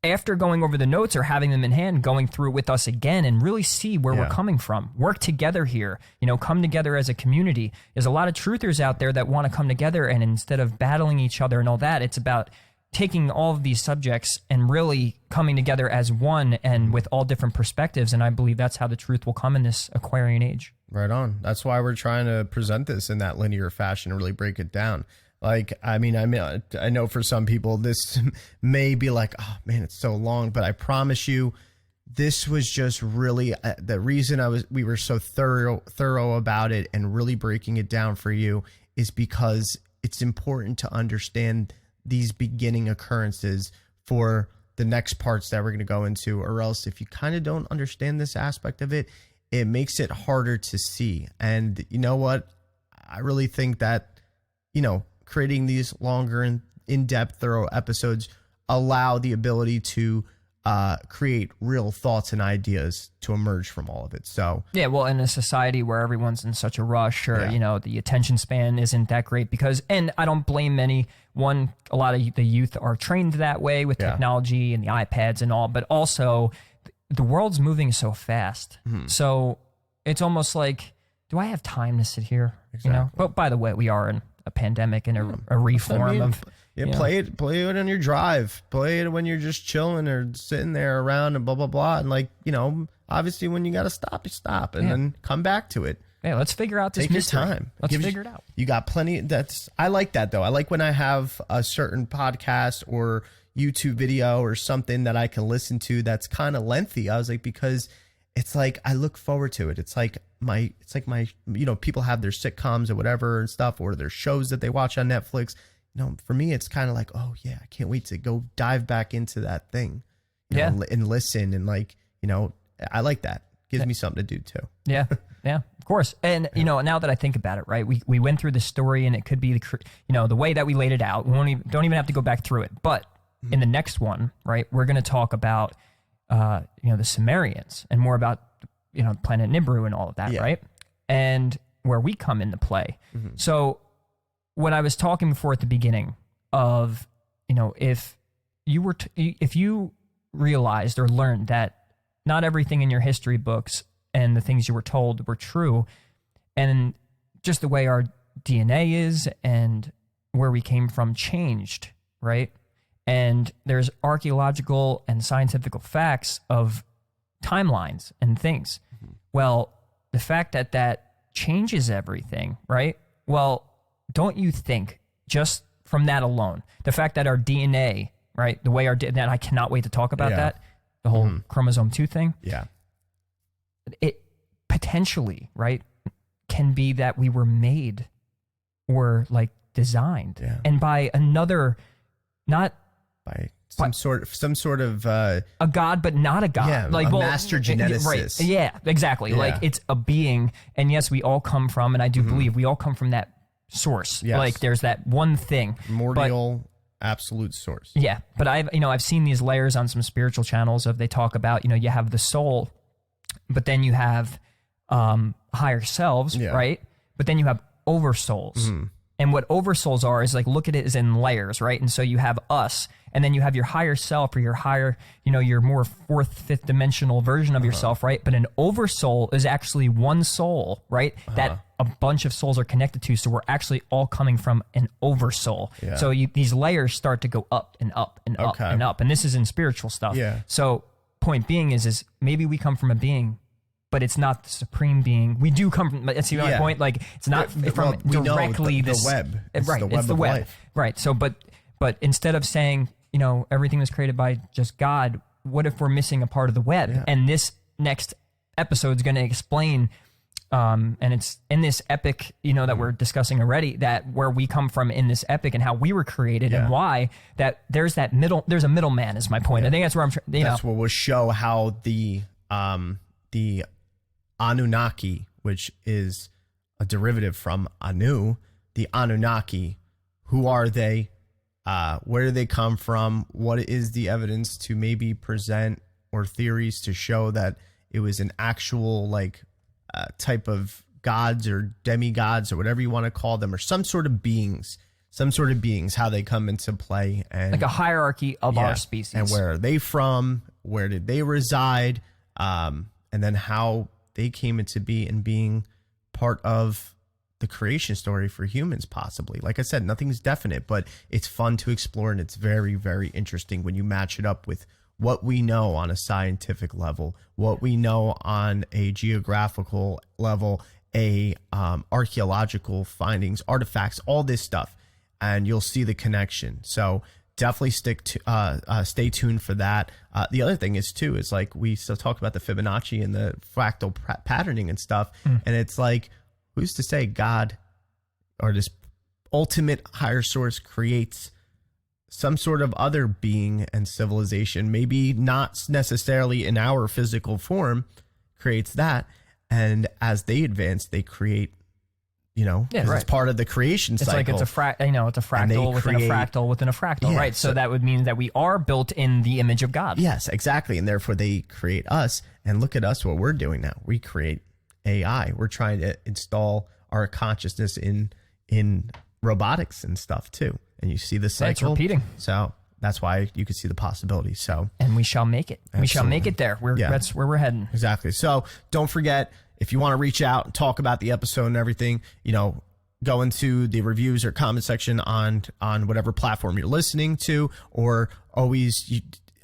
after going over the notes or having them in hand, going through it with us again and really see where we're coming from. Work together here, you know, come together as a community. There's a lot of truthers out there that want to come together, and instead of battling each other and all that, it's about taking all of these subjects and really coming together as one and with all different perspectives. And I believe that's how the truth will come in this Aquarian age. Right on. That's why we're trying to present this in that linear fashion and really break it down. Like, I know for some people this may be like, oh man, it's so long, but I promise you, this was just really the reason we were so thorough about it and really breaking it down for you is because it's important to understand these beginning occurrences for the next parts that we're going to go into, or else if you kind of don't understand this aspect of it, it makes it harder to see. And you know what? I really think that, creating these longer and in-depth, thorough episodes allow the ability to create real thoughts and ideas to emerge from all of it. So yeah, well, in a society where everyone's in such a rush, or the attention span isn't that great and I don't blame a lot of the youth are trained that way with technology and the iPads and all, but also the world's moving so fast. So it's almost like, do I have time to sit here? Exactly. But by the way, we are in a pandemic and a reform of. Yeah, play it on your drive. Play it when you're just chilling or sitting there around and blah blah blah. And obviously when you got to stop, you stop and then come back to it. Yeah, let's figure out this Take mystery. your time. Let's figure it out. You got plenty. I like that though. I like when I have a certain podcast or YouTube video or something that I can listen to that's kind of lengthy. I was like, because it's like I look forward to it. It's like my people have their sitcoms or whatever and stuff, or their shows that they watch on Netflix. For me, it's kind of like, oh yeah, I can't wait to go dive back into that thing, and listen and I like that. Gives me something to do too. Yeah, of course. And now that I think about it, right, we went through the story, and it could be the way that we laid it out. We don't even have to go back through it. But in the next one, right, we're going to talk about the Sumerians and more about planet Nibiru and all of that, right, and where we come into play. So when I was talking before at the beginning of, if you realized or learned that not everything in your history books and the things you were told were true, and just the way our DNA is and where we came from changed, right? And there's archaeological and scientific facts of timelines and things. Well, the fact that changes everything, right? Well, don't you think just from that alone, the fact that our DNA, right, the way that I cannot wait to talk about that, the whole chromosome 2 thing. Yeah. It potentially, right, can be that we were made or designed and by another, not by some sort of a god, but not a god. Yeah, master geneticist. Right. Yeah, exactly. Yeah. It's a being, and yes, we all come from, and I do believe we all come from that source. Yes. There's that one thing. Primordial, absolute source. Yeah, but I've seen these layers on some spiritual channels of, they talk about, you have the soul, but then you have higher selves, right? But then you have oversouls. And what oversouls are is look at it as in layers, right? And so you have us, and then you have your higher self, or your higher, your more fourth, fifth dimensional version of yourself, right? But an oversoul is actually one soul, right? That a bunch of souls are connected to. So we're actually all coming from an oversoul. Yeah. So these layers start to go up and up and up and up. And this is in spiritual stuff. Yeah. So point being is maybe we come from a being, but it's not the supreme being. We do come from, that's my point. It's not from directly the web. Right. It's the web. Life. Right. So, but instead of saying, everything was created by just God, what if we're missing a part of the web? Yeah. And this next episode is going to explain, and it's in this epic, that we're discussing already, that where we come from in this epic and how we were created and why that there's a middleman is my point. I think that's where I'm That's what will show how the Anunnaki, which is a derivative from Anu, the Anunnaki, who are they? Where do they come from? What is the evidence to maybe present or theories to show that it was an actual type of gods or demigods or whatever you want to call them, or some sort of beings, how they come into play, and a hierarchy of our species, and where are they from? Where did they reside? And then how they came into being part of the creation story for humans, possibly. Like I said, nothing's definite, but it's fun to explore, and it's very, very interesting when you match it up with what we know on a scientific level, what we know on a geographical level, archaeological findings, artifacts, all this stuff, and you'll see the connection. So definitely stay tuned for that. The other thing is too, is like we still talk about the Fibonacci and the fractal patterning and stuff, and it's like, who's to say God or this ultimate higher source creates some sort of other being and civilization, maybe not necessarily in our physical form, creates that, and as they advance, they create, it's part of the creation cycle. It's like it's a fractal within a fractal within a fractal, right? So that would mean that we are built in the image of God. Yes, exactly, and therefore they create us. And look at us, what we're doing now. We create AI. We're trying to install our consciousness in robotics and stuff too. And you see the cycle. It's repeating. So that's why you can see the possibility. So, and we shall make it. Absolutely. We shall make it there. That's where we're heading. Exactly. So don't forget, if you want to reach out and talk about the episode and everything, go into the reviews or comment section on whatever platform you're listening to, or always,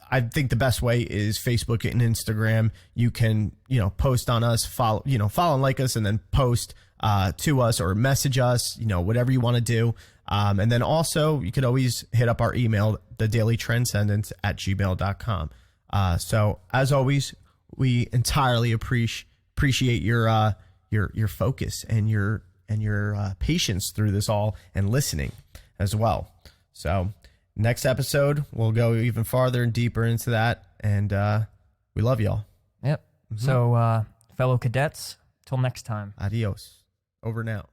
I think the best way is Facebook and Instagram. You can, post on us, follow and like us, and then post to us or message us, whatever you want to do. And then also you could always hit up our email, thedailytranscendence@gmail.com. So as always, we entirely appreciate your focus and your patience through this all and listening as well. So next episode, we'll go even farther and deeper into that. And we love y'all. Yep. Mm-hmm. So fellow cadets, till next time. Adios. Over now.